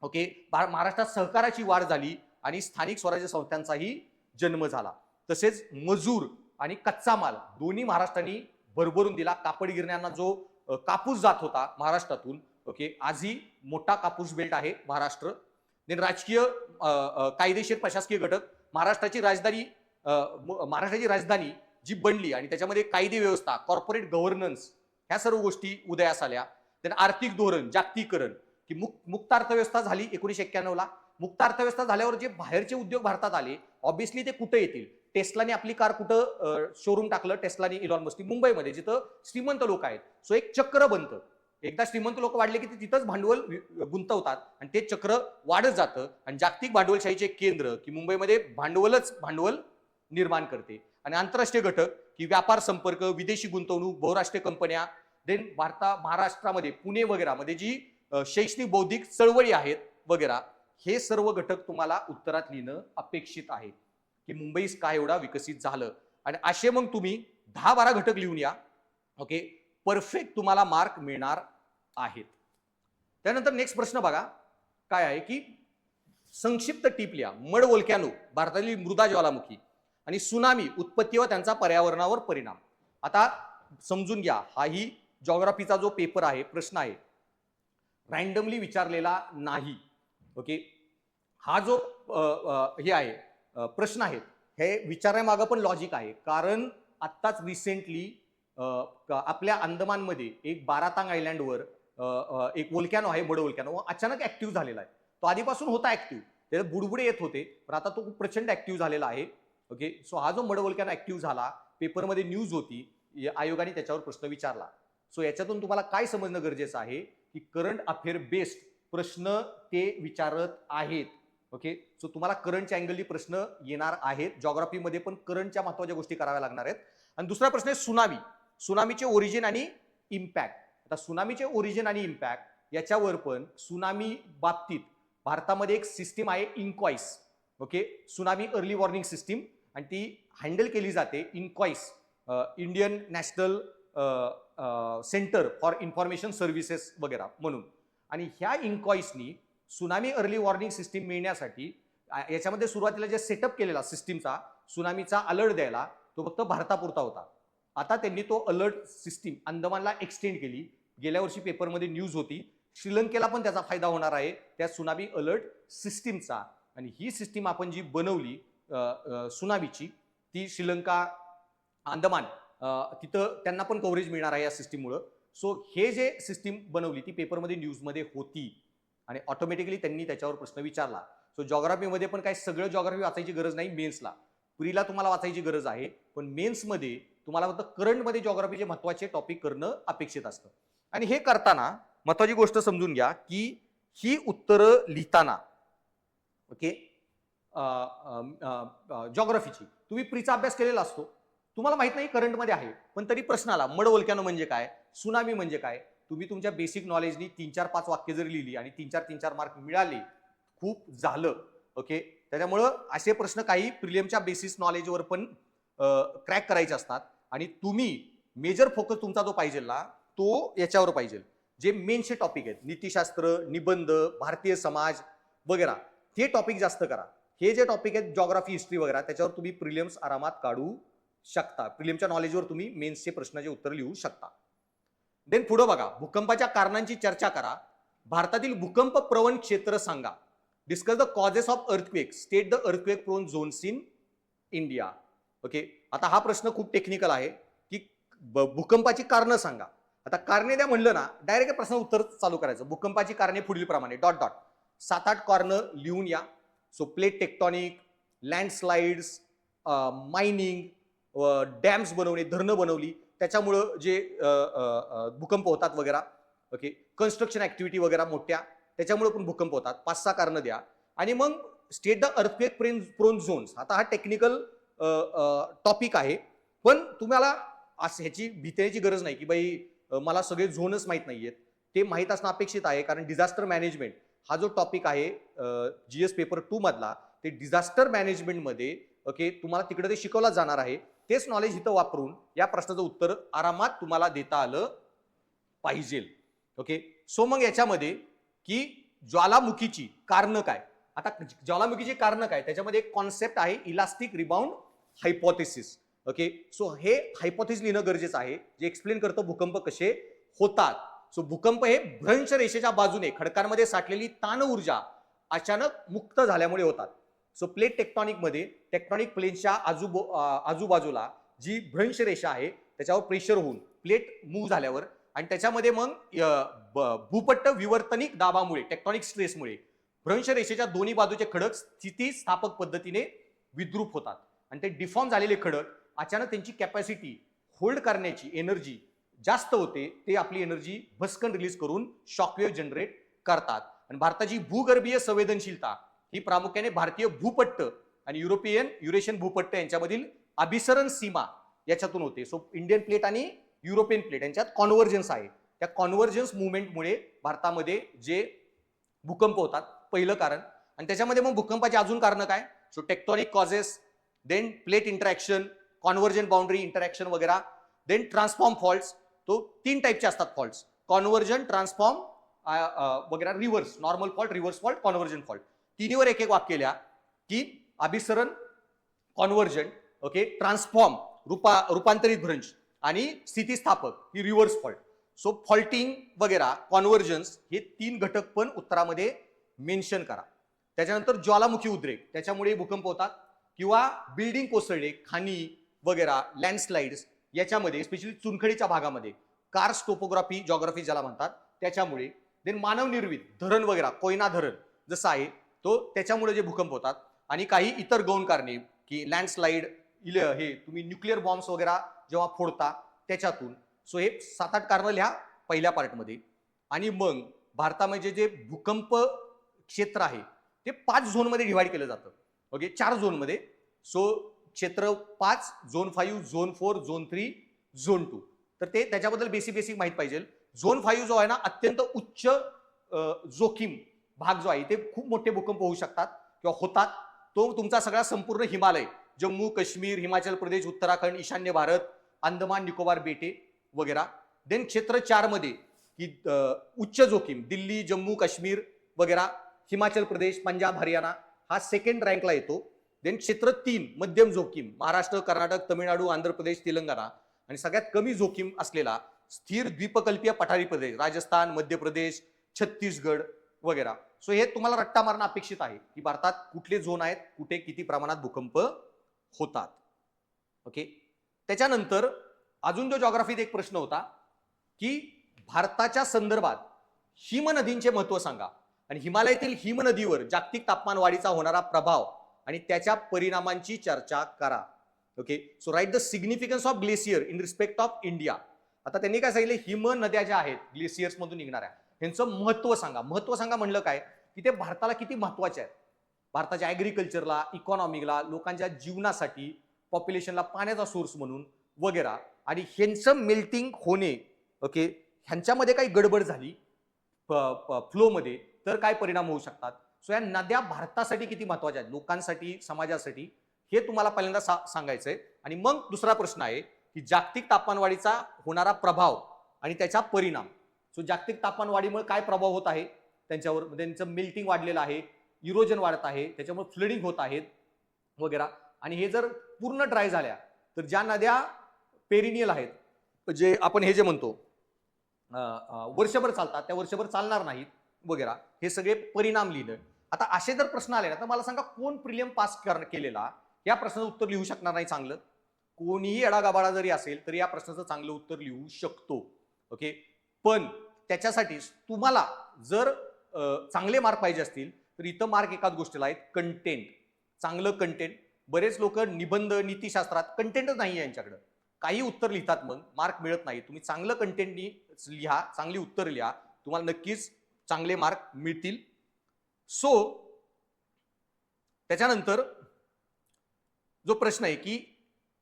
ओके महाराष्ट्रात सहकाराची वाढ झाली आणि स्थानिक स्वराज्य संस्थांचाही जन्म झाला. तसेच मजूर आणि कच्चा माल दोन्ही महाराष्ट्राने भरभरून दिला. कापड गिरण्यांना जो कापूस जात होता महाराष्ट्रातून, ओके आजही मोठा कापूस बेल्ट आहे महाराष्ट्र. राजकीय कायदेशीर प्रशासकीय घटक, महाराष्ट्राची राजधानी जी बनली आणि त्याच्यामध्ये कायदे व्यवस्था, कॉर्पोरेट गव्हर्नन्स, ह्या सर्व गोष्टी उदयास आल्या. त्यानंतर आर्थिक धोरण, जागतिकीकरण, की मुक्त अर्थव्यवस्था झाली 1991 ला. मुक्त अर्थव्यवस्था झाल्यावर जे बाहेरचे उद्योग भारतात आले, ऑब्व्हियसली ते कुठे येतील, टेस्लाने आपली कार कुठं शोरूम टाकलं, टेस्लाने इलॉन मस्क मुंबईमध्ये, जिथं श्रीमंत लोक आहेत. सो एक चक्र बनतं, एकदा श्रीमंत लोक वाढले की ते तिथंच भांडवल गुंतवतात आणि ते चक्र वाढत जातं आणि जागतिक भांडवलशाहीचे केंद्र की मुंबईमध्ये भांडवल निर्माण करते. आणि आंतरराष्ट्रीय घटक की व्यापार संपर्क, विदेशी गुंतवणूक, बहुराष्ट्रीय कंपन्या, देन महाराष्ट्रामध्ये पुणे वगैरे मध्ये जी शैक्षणिक बौद्धिक चळवळी आहेत वगैरे, हे सर्व घटक तुम्हाला उत्तरात लिहिणं अपेक्षित आहे की मुंबई का एवढा विकसित झालं. आणि असे मग तुम्ही 10-12 घटक लिहून या, ओके परफेक्ट तुम्हाला मार्क मिळणार आहेत. त्यानंतर नेक्स्ट प्रश्न बघा काय आहे की संक्षिप्त टिप लिहा. मड वोल्कॅनो, भारतातील मृदा ज्वालामुखी, आणि सुनामी, उत्पत्ती व त्यांचा पर्यावरणावर परिणाम. आता समजून घ्या, हाही जॉग्राफीचा जो पेपर आहे, प्रश्न आहे, रँडमली विचारलेला नाही. ओके हा जो हे आहे प्रश्न आहेत, हे विचारण्यामागं पण लॉजिक आहे. कारण आत्ताच रिसेंटली आपल्या अंदमानमध्ये एक बारातांग आयलँडवर एक वोल्कॅनो आहे, मड वोल्कॅनो, अचानक ऍक्टिव्ह झालेला आहे. तो आधीपासून होता ऍक्टिव्ह, त्याला बुडबुडे येत होते, पण आता तो खूप प्रचंड ऍक्टिव्ह झालेला आहे. ओके सो हा जो मड वोल्कॅनो ऍक्टिव्ह झाला, पेपरमध्ये न्यूज होती, आयोगाने त्याच्यावर प्रश्न विचारला. सो याच्यातून तुम्हाला काय समजणं गरजेचं आहे की करंट अफेअर बेस्ड प्रश्न ते विचारत आहेत. ओके सो तुम्हाला करंटच्या अँगलनी प्रश्न येणार आहेत. जॉग्राफीमध्ये पण करंटच्या महत्त्वाच्या गोष्टी कराव्या लागणार आहेत. आणि दुसरा प्रश्न आहे सुनामी, सुनामीचे ओरिजिन आणि इम्पॅक्ट. आता सुनामीचे ओरिजिन आणि इम्पॅक्ट याच्यावर पण सुनामी बाबतीत भारतामध्ये एक सिस्टीम आहे INCOIS, okay tsunami early warning system, आणि ती हँडल केली जाते INCOIS, Indian National Centre for Information Services वगैरे म्हणून. आणि ह्या इन्क्वाईसनी सुनामी अर्ली वॉर्निंग सिस्टीम मिळण्यासाठी याच्यामध्ये सुरुवातीला जे सेटअप केलेला सिस्टीमचा सुनामीचा अलर्ट द्यायला, तो फक्त भारतापुरता होता. आता त्यांनी तो अलर्ट सिस्टीम अंदमानला एक्सटेंड केली. गेल्या वर्षी पेपरमध्ये न्यूज होती, श्रीलंकेला पण त्याचा फायदा होणार आहे त्या सुनामी अलर्ट सिस्टीमचा. आणि ही सिस्टीम आपण जी बनवली सुनामीची, ती श्रीलंका, अंदमान तिथं त्यांना पण कव्हरेज मिळणार आहे या सिस्टीममुळं. सो हे जे सिस्टीम बनवली ती पेपरमध्ये न्यूजमध्ये होती आणि ऑटोमॅटिकली त्यांनी त्याच्यावर प्रश्न विचारला. सो जॉग्राफीमध्ये पण काय सगळं जॉग्राफी वाचायची गरज नाही मेन्सला. प्रीला तुम्हाला वाचायची गरज आहे, पण मेन्समध्ये तुम्हाला फक्त करंटमध्ये जॉग्राफीचे महत्त्वाचे टॉपिक करणं अपेक्षित असतं. आणि हे करताना महत्त्वाची गोष्ट समजून घ्या की ही उत्तरं लिहिताना ओके जॉग्राफीची तुम्ही प्रीचा अभ्यास केलेला असतो, तुम्हाला माहित नाही करंटमध्ये आहे, पण तरी प्रश्न आला मड वोल्कॅनो म्हणजे काय, सुनामी म्हणजे काय, तुम्ही तुमच्या बेसिक नॉलेजनी 3-4-5 वाक्य जरी लिहिली आणि 3-4 मार्क मिळाले खूप झालं. ओके, त्याच्यामुळं असे प्रश्न काही प्रिलियमच्या बेसिस नॉलेजवर पण क्रॅक करायचे असतात आणि तुम्ही मेजर फोकस तुमचा जो पाहिजे ना तो याच्यावर पाहिजे. जे मेनचे टॉपिक आहेत नीतिशास्त्र, निबंध, भारतीय समाज वगैरे हे टॉपिक जास्त करा. हे जे टॉपिक आहेत जॉग्राफी, हिस्ट्री वगैरे त्याच्यावर तुम्ही प्रिलियम्स आरामात काढू शकता. प्रिलियमच्या नॉलेजवर तुम्ही मेन्सचे प्रश्नाचे उत्तर लिहू शकता. देन पुढे बघा, भूकंपाच्या कारणांची चर्चा करा. भारतातील भूकंप प्रवण क्षेत्र सांगा. Discuss the causes of earthquake. State the earthquake prone zones in India. Okay, आता हा प्रश्न खूप टेक्निकल आहे की भूकंपाची कारणं सांगा. आता कारणे द्या म्हणलं ना डायरेक्ट प्रश्न उत्तर चालू करायचं. भूकंपाची कारणे पुढील प्रमाणे डॉट डॉट 7-8 कॉर्नर लिहून या. So plate tectonic, landslides, mining, dams बनवणे, धरणं बनवली त्याच्यामुळं जे भूकंप होतात वगैरे. ओके, कन्स्ट्रक्शन ऍक्टिव्हिटी वगैरे मोठ्या त्याच्यामुळे पण भूकंप होतात. 5-6 कारणं द्या आणि मग state the earthquake prone zones. आता हा टेक्निकल टॉपिक आहे, पण तुम्हाला ह्याची भीतीची गरज नाही की बाई मला सगळे झोनच माहीत नाहीयेत. ते माहीत असणं अपेक्षित आहे, कारण डिझास्टर मॅनेजमेंट हा जो टॉपिक आहे GS पेपर 2 मधला, ते डिझास्टर मॅनेजमेंटमध्ये ओके तुम्हाला तिकडे ते शिकवलं जाणार आहे. तेच नॉलेज इथं वापरून या प्रश्नाचं उत्तर आरामात तुम्हाला देता आलं पाहिजे. ओके, सो मग याच्यामध्ये की ज्वालामुखीची कारणं काय. आता ज्वालामुखीची कारणं काय त्याच्यामध्ये एक कॉन्सेप्ट आहे elastic rebound hypothesis. Okay, so हे हायपोथेसिस लिहिणं गरजेचं आहे जे एक्सप्लेन करतं भूकंप कसे होतात. सो भूकंप हे भ्रंश रेषेच्या बाजूने खडकांमध्ये साठलेली ताण ऊर्जा अचानक मुक्त झाल्यामुळे होतात. सो प्लेट टेक्टॉनिक मध्ये टेक्टॉनिक प्लेनच्या आजूबाजूला जी भ्रंश रेषा आहे त्याच्यावर प्रेशर होऊन प्लेट मूव्ह झाल्यावर आणि त्याच्यामध्ये मग भूपट्ट विवर्तनिक दाबामुळे टेक्टॉनिक स्ट्रेसमुळे भ्रंश रेषेच्या दोन्ही बाजूचे खडक स्थितीस्थापक पद्धतीने विद्रूप होतात आणि ते डिफॉर्म झालेले खडक अचानक त्यांची कॅपॅसिटी होल्ड करण्याची एनर्जी जास्त होते. ते आपली एनर्जी भस्कन रिलीज करून शॉकवेव्ह जनरेट करतात. आणि भारताची भूगर्भीय संवेदनशीलता ही प्रामुख्याने भारतीय भूपट्ट आणि युरेशियन भूपट्ट यांच्यामधील अभिसरण सीमा याच्यातून होते. सो इंडियन प्लेट आणि युरोपियन प्लेट यांच्यात कॉन्व्हर्जन्स आहे. त्या कॉन्व्हर्जन्स मुवमेंटमुळे भारतामध्ये जे भूकंप होतात पहिलं कारण. आणि त्याच्यामध्ये मग भूकंपाची अजून कारण काय. So tectonic causes, then plate interaction, conversion boundary interaction वगैरे, देन ट्रान्सफॉर्म फॉल्ट्स. तो 3 टाईपचे असतात फॉल्ट्स, कॉन्व्हर्जन, ट्रान्सफॉर्म वगैरे, reverse, normal fault, reverse fault, conversion fault. तिन्हीवर एक वाक्य लिहा की अभिसरण कॉन्व्हर्जन, ओके, ट्रान्सफॉर्म रूपांतरित भ्रंश आणि स्थितीस्थापक ही रिव्हर्स फॉल्ट. सो फॉल्टिंग वगैरे, कॉन्व्हर्जन्स हे 3 घटक पण उत्तरामध्ये मेन्शन करा. त्याच्यानंतर ज्वालामुखी उद्रेक त्याच्यामुळे भूकंप होतात किंवा बिल्डिंग कोसळणे, खाणी वगैरे, लँडस्लाइड्स याच्यामध्ये स्पेशली चुनखडीच्या भागामध्ये, कार्स टोपोग्राफी जॉग्राफी ज्याला म्हणतात त्याच्यामुळे. देन मानव निर्मित धरण वगैरे, कोयना धरण जसं आहे तो त्याच्यामुळे जे भूकंप होतात. आणि काही इतर गौण कारणे की लँडस्लाइड, हे तुम्ही न्यूक्लिअर बॉम्ब्स वगैरे जेव्हा फोडता त्याच्यातून. सो हे 7-8 कारणं लिहा पहिल्या पार्टमध्ये. आणि मग भारतामध्ये जे भूकंप क्षेत्र आहे ते 5 झोनमध्ये डिव्हाइड केलं जातं. ओके, 4 झोनमध्ये. सो क्षेत्र 5, झोन 5, झोन 4, झोन 3, झोन 2. तर ते त्याच्याबद्दल बेसिक माहित पाहिजे. झोन 5 जो आहे ना अत्यंत उच्च जोखीम भाग जो आहे, ते खूप मोठे भूकंप होऊ शकतात किंवा होतात. तो तुमचा सगळा संपूर्ण हिमालय, जम्मू काश्मीर, हिमाचल प्रदेश, उत्तराखंड, ईशान्य भारत, अंदमान निकोबार बेटे वगैरे. देन क्षेत्र 4 मध्ये की उच्च जोखीम दिल्ली, जम्मू काश्मीर वगैरे, हिमाचल प्रदेश, पंजाब, हरियाणा हा सेकंड रँकला येतो. देन क्षेत्र 3 मध्यम जोखीम महाराष्ट्र, कर्नाटक, तमिळनाडू, आंध्र प्रदेश, तेलंगणा. आणि सगळ्यात कमी जोखीम असलेला स्थिर द्वीपकल्पीय पठारी प्रदेश राजस्थान, मध्य प्रदेश, छत्तीसगड वगैरे. सो हे तुम्हाला रट्टा मारणं अपेक्षित आहे की भारतात कुठले झोन आहेत, कुठे किती प्रमाणात भूकंप होतात. ओके, त्याच्यानंतर अजून जो जॉग्राफीत एक प्रश्न होता की भारताच्या संदर्भात हिमनदींचे महत्व सांगा आणि हिमालयातील हिमनदीवर जागतिक तापमान वाढीचा होणारा प्रभाव आणि त्याच्या परिणामांची चर्चा करा. Okay, so write the significance of glacier in respect of India. आता त्यांनी काय सांगितलं, हिम नद्या ज्या आहेत ग्लेशियर्स मधून निघणाऱ्या यांचं महत्व सांगा. महत्व सांगा म्हणलं काय की ते भारताला किती महत्वाचे आहेत, भारताच्या ऍग्रिकल्चरला, इकॉनॉमीला, लोकांच्या जीवनासाठी, पॉप्युलेशनला पाण्याचा सोर्स म्हणून वगैरे. आणि ह्यांचं मेल्टिंग होणे, ओके, ह्यांच्यामध्ये काही गडबड झाली फ्लो मध्ये तर काय परिणाम होऊ शकतात. सो या नद्या भारतासाठी किती महत्वाच्या आहेत, लोकांसाठी, समाजासाठी, हे तुम्हाला पहिल्यांदा सांगायचंय. आणि मग दुसरा प्रश्न आहे की जागतिक तापमानवाढीचा होणारा प्रभाव आणि त्याचा परिणाम. सो जागतिक तापमानवाढीमुळे काय प्रभाव होत आहे त्यांच्यावर, त्यांचं मेल्टिंग वाढलेलं आहे, इरोजन वाढत आहे, त्याच्यामुळे फ्लडिंग होत आहेत वगैरे. आणि हे जर पूर्ण ड्राय झाल्या तर ज्या नद्या पेरिनियल आहेत, जे आपण हे जे म्हणतो वर्षभर चालतात, त्या वर्षभर चालणार नाहीत वगैरे, हे सगळे परिणाम लिहिलं. आता असे जर प्रश्न आले ना तर मला सांगा कोण प्रिलियम पास केलेला या प्रश्नाचं उत्तर लिहू शकणार नाही चांगलं. कोणीही एडागाबाडा जरी असेल तरी या प्रश्नाचं चांगलं उत्तर लिहू शकतो. ओके, पण त्याच्यासाठी तुम्हाला जर चांगले मार्क पाहिजे असतील तर इथं मार्क एकाच गोष्टीला आहेत, कंटेंट, चांगलं कंटेंट. बरेच लोक निबंध, नीतिशास्त्रात कंटेंटच नाही आहे यांच्याकडे, काही उत्तर लिहितात मग मार्क मिळत नाही. तुम्ही चांगलं कंटेंटनी लिहा, चांगली उत्तर लिहा, तुम्हाला नक्कीच चांगले मार्क मिळतील. सो त्याच्यानंतर जो प्रश्न आहे की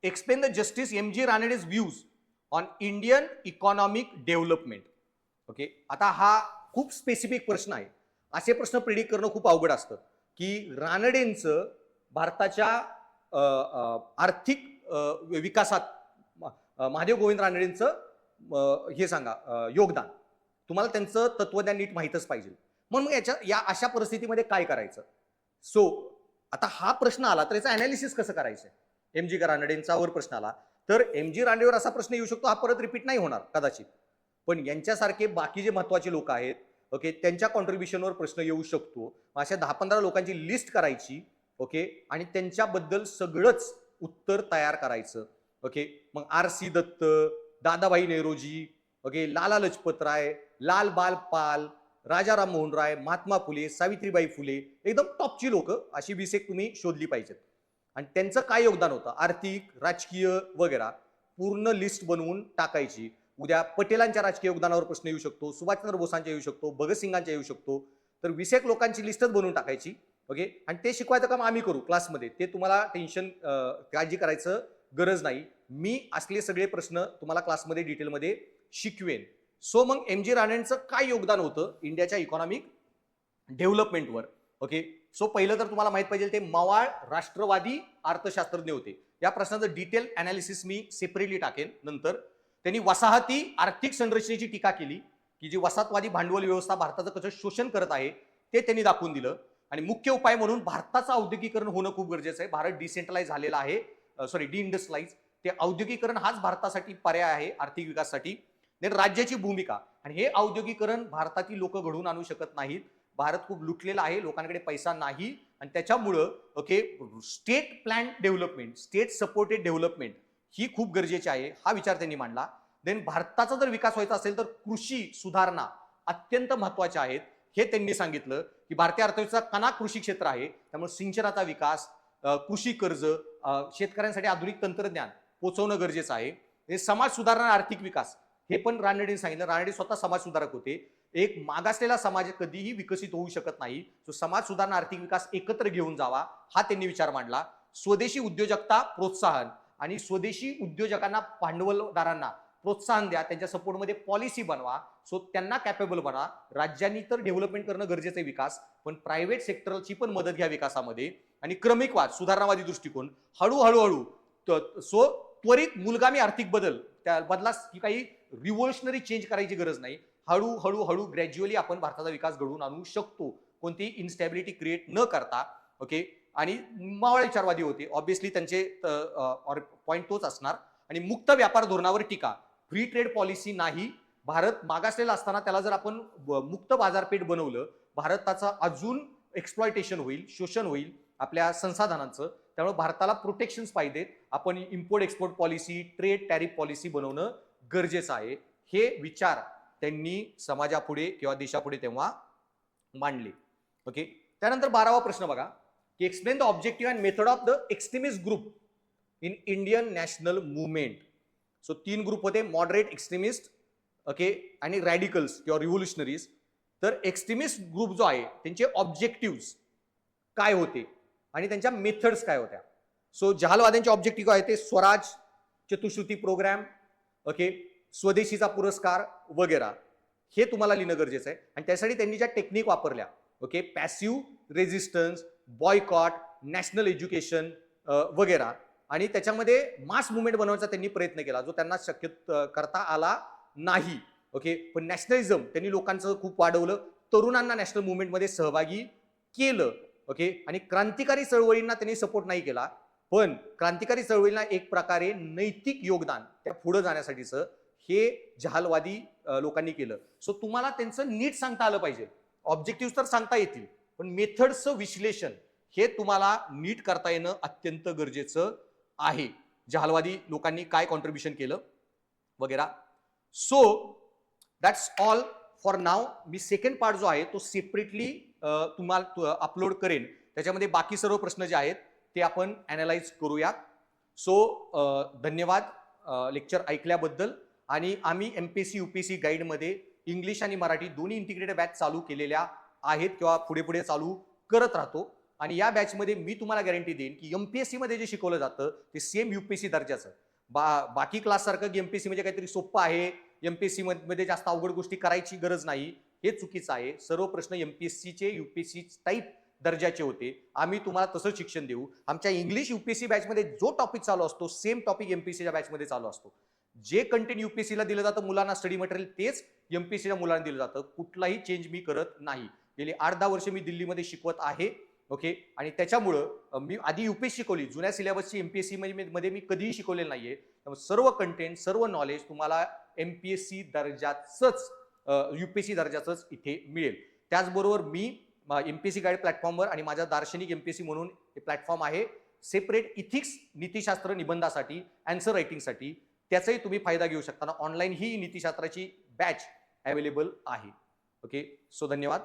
explain the justice M G. Ranade's views on Indian economic development. Okay, आता हा खूप स्पेसिफिक प्रश्न आहे. असे प्रश्न प्रिडिक्ट करणं खूप अवघड असतं की रानडेंचं भारताच्या आर्थिक विकासात, महादेव गोविंद रानडेंचं हे सांगा योगदान, तुम्हाला त्यांचं तत्वज्ञान नीट माहीतच पाहिजे. मग या अशा परिस्थितीमध्ये काय करायचं. सो आता हा प्रश्न आला तर याचा अनालिसिस कसं करायचं. एम.जी. रानडेंचा वर प्रश्न आला तर एम.जी. रानडेवर असा प्रश्न येऊ शकतो, हा परत रिपीट नाही होणार कदाचित, पण यांच्यासारखे बाकी जे महत्वाचे लोक आहेत, ओके, त्यांच्या कॉन्ट्रीब्युशनवर प्रश्न येऊ शकतो. अशा 10-15 लोकांची लिस्ट करायची, ओके, आणि त्यांच्याबद्दल सगळंच उत्तर तयार करायचं. ओके, मग आर.सी. दत्त, दादाभाई नेहरूजी, ओके, लाला लजपत राय, लाल बाल पाल, राजा राम मोहन राय, महात्मा फुले, सावित्रीबाई फुले, एकदम टॉपची लोक अशी 20 एक तुम्ही शोधली पाहिजेत. आणि त्यांचं काय योगदान होतं आर्थिक, राजकीय वगैरे, पूर्ण लिस्ट बनवून टाकायची. उद्या पटेलांच्या राजकीय योगदानावर प्रश्न येऊ शकतो, सुभाषचंद्र बोसांच्या येऊ शकतो, भगतसिंगांच्या येऊ शकतो. तर 20 एक लोकांची लिस्टच बनवून टाकायची. ओके, आणि ते शिकवायचं काम आम्ही करू क्लासमध्ये, ते तुम्हाला टेन्शन, काळजी करायचं गरज नाही. मी असले सगळे प्रश्न तुम्हाला क्लासमध्ये डिटेलमध्ये शिकवेन. सो मग एम.जी. रानडेंचं काय योगदान होतं इंडियाच्या इकॉनॉमिक डेव्हलपमेंटवर. ओके, सो पहिलं तर तुम्हाला माहित पाहिजे ते मवाळ राष्ट्रवादी अर्थशास्त्रज्ञ होते. या प्रश्नाचं डिटेल अनालिसिस मी सेपरेटली टाकेन नंतर. त्यांनी वसाहती आर्थिक संरचनेची टीका केली की जी वसाहतवादी भांडवल व्यवस्था भारताचं कसं शोषण करत आहे ते त्यांनी दाखवून दिलं. आणि मुख्य उपाय म्हणून भारताचं औद्योगिकरण होणं खूप गरजेचं आहे. भारत डिसेंट्रलाइज झालेला आहे, डिइंडस्ट्रियलाइज. ते औद्योगिकरण हाच भारतासाठी पर्याय आहे आर्थिक विकासासाठी. राज्याची भूमिका, आणि हे औद्योगिकरण भारतातील लोक घडवून आणू शकत नाहीत. भारत खूप लुटलेला आहे, लोकांकडे पैसा नाही, आणि त्याच्यामुळं okay state plan development, state supported development ही खूप गरजेची आहे, हा विचार त्यांनी मांडला. देन भारताचा जर विकास व्हायचा असेल तर कृषी सुधारणा अत्यंत महत्वाच्या आहेत, हे त्यांनी सांगितलं की भारतीय अर्थव्यवस्था कणा कृषी क्षेत्र आहे, त्यामुळे सिंचनाचा विकास, कृषी कर्ज, शेतकऱ्यांसाठी आधुनिक तंत्रज्ञान पोहोचवणं गरजेचं आहे. हे समाज सुधारणा, आर्थिक विकास, हे पण रानडेंनी सांगितलं. रानडे स्वतः समाज सुधारक होते. एक मागासलेला समाज कधीही विकसित होऊ शकत नाही, तो समाज सुधारणा, आर्थिक विकास एकत्र घेऊन जावा, हा त्यांनी विचार मांडला. स्वदेशी उद्योजकता प्रोत्साहन, आणि स्वदेशी उद्योजकांना, भांडवलदारांना प्रोत्साहन द्या, त्यांच्या सपोर्टमध्ये पॉलिसी बनवा, सो त्यांना कॅपेबल बना. राज्यांनी तर डेव्हलपमेंट करणं गरजेचं आहे विकास, पण प्रायव्हेट सेक्टरची पण मदत घ्या विकासामध्ये. आणि क्रमिकवाद, सुधारणावादी दृष्टिकोन, हळूहळू सो त्वरित मूलगामी आर्थिक बदल, त्या बदलास की काही रिव्होल्युशनरी चेंज करायची गरज नाही. हळूहळू ग्रॅज्युअली आपण भारताचा विकास घडवून आणू शकतो, कोणतीही इन्स्टॅबिलिटी क्रिएट न करता. ओके, आणि मावळ विचारवादी होते, ऑब्व्हियसली त्यांचे पॉइंट तोच असणार. आणि मुक्त व्यापार धोरणावर टीका, फ्री ट्रेड पॉलिसी नाही. भारत मागासलेला असताना त्याला जर आपण मुक्त बाजारपेठ बनवलं, भारताचा अजून एक्सप्लॉयटेशन होईल, शोषण होईल आपल्या संसाधनांचं, त्यामुळे भारताला प्रोटेक्शन्स पाहिजेत. आपण import export policy, trade tariff policy बनवणं गरजेचं आहे. हे विचार त्यांनी समाजापुढे किंवा देशापुढे तेव्हा मांडले. ओके. त्यानंतर 12वा प्रश्न बघा की explain the objective and method of the extremist group in Indian national movement. So 3 group होते, मॉडरेट, एक्स्ट्रीमिस्ट, ओके, आणि रॅडिकल्स किंवा रिव्होल्युशनरीज. तर एक्स्ट्रीमिस्ट ग्रुप जो आहे त्यांचे ऑब्जेक्टिव्ह काय होते आणि त्यांच्या मेथड्स काय होत्या. सो जहालवाद्यांचे ऑब्जेक्टिव्ह आहे ते स्वराज, चतुश्रुती प्रोग्राम, ओके, स्वदेशीचा पुरस्कार वगैरे, हे तुम्हाला लिहिणं गरजेचं आहे. आणि त्यासाठी त्यांनी ज्या टेक्निक वापरल्या, okay, passive resistance, boycott, national education वगैरे, आणि त्याच्यामध्ये मास मुवमेंट बनवण्याचा त्यांनी प्रयत्न केला जो त्यांना शक्य करता आला नाही. ओके. पण नॅशनलिझम त्यांनी लोकांचं खूप वाढवलं, तरुणांना नॅशनल मुवमेंटमध्ये सहभागी केलं. ओके. आणि क्रांतिकारी चळवळींना त्यांनी सपोर्ट नाही केला, पण क्रांतिकारी चळवळींना एक प्रकारे नैतिक योगदान त्या पुढे जाण्यासाठीचं हे जहालवादी लोकांनी केलं. सो तुम्हाला त्यांचं नीट सांगता आलं पाहिजे. ऑब्जेक्टिव्ह तर सांगता येतील, पण मेथड्सचं विश्लेषण हे तुम्हाला नीट करता येणं अत्यंत गरजेचं आहे. जहालवादी लोकांनी काय कॉन्ट्रीब्युशन केलं वगैरे. So that's all for now. Me second part जो आहे तो सेपरेटली तुम्हाला अपलोड करेन. त्याच्यामध्ये बाकी सर्व प्रश्न जे आहेत ते आपण अॅनालाइज करूयात. सो धन्यवाद लेक्चर ऐकल्याबद्दल. आणि आम्ही एमपीएससी यूपीएससी गाईडमध्ये इंग्लिश आणि मराठी दोन्ही इंटिग्रेटेड बॅच चालू केलेल्या आहेत किंवा पुढे पुढे चालू करत राहतो. आणि या बॅचमध्ये मी तुम्हाला गॅरंटी देईन की एमपीएससी मध्ये जे शिकवलं जातं ते सेम यूपीएससी दर्जाचं. बाकी क्लास सारखं की एमपीएससी म्हणजे काहीतरी सोपं आहे, एमपीएससी मध्ये जास्त अवघड गोष्टी करायची गरज नाही, हे चुकीचं आहे. सर्व प्रश्न एमपीएससीचे यूपीएससी टाईप दर्जाचे होते. आम्ही तुम्हाला तसं शिक्षण देऊ. आमच्या इंग्लिश यूपीएससी बॅचमध्ये जो टॉपिक चालू असतो सेम टॉपिक एमपीएससीच्या बॅचमध्ये चालू असतो. जे कंटेंट यूपीएससीला दिलं जातं मुलांना स्टडी मटेरियल तेच एमपीएससीच्या मुलांना दिलं जातं. कुठलाही चेंज मी करत नाही. गेली 8-10 वर्ष मी दिल्लीमध्ये शिकवत आहे. ओके. आणि त्याच्यामुळं मी आधी यूपीएससी शिकवली, जुन्या सिलेबसची एमपीएससी मध्ये मी कधीही शिकवलेलं नाहीये. त्यामुळे सर्व कंटेंट सर्व नॉलेज तुम्हाला एमपीएससी दर्जाचंच यूपीएससी दर्जाचंच इथे मिळेल. त्याचबरोबर मी एमपीएससी गाईड प्लॅटफॉर्मवर आणि माझा दार्शनिक एमपीएससी म्हणून प्लॅटफॉर्म आहे सेपरेट इथिक्स नीतिशास्त्र निबंधासाठी, आन्सर रायटिंगसाठी. त्याचाही तुम्ही फायदा घेऊ शकता. ऑनलाईन ही नीतिशास्त्राची बॅच अवेलेबल आहे. ओके. सो धन्यवाद.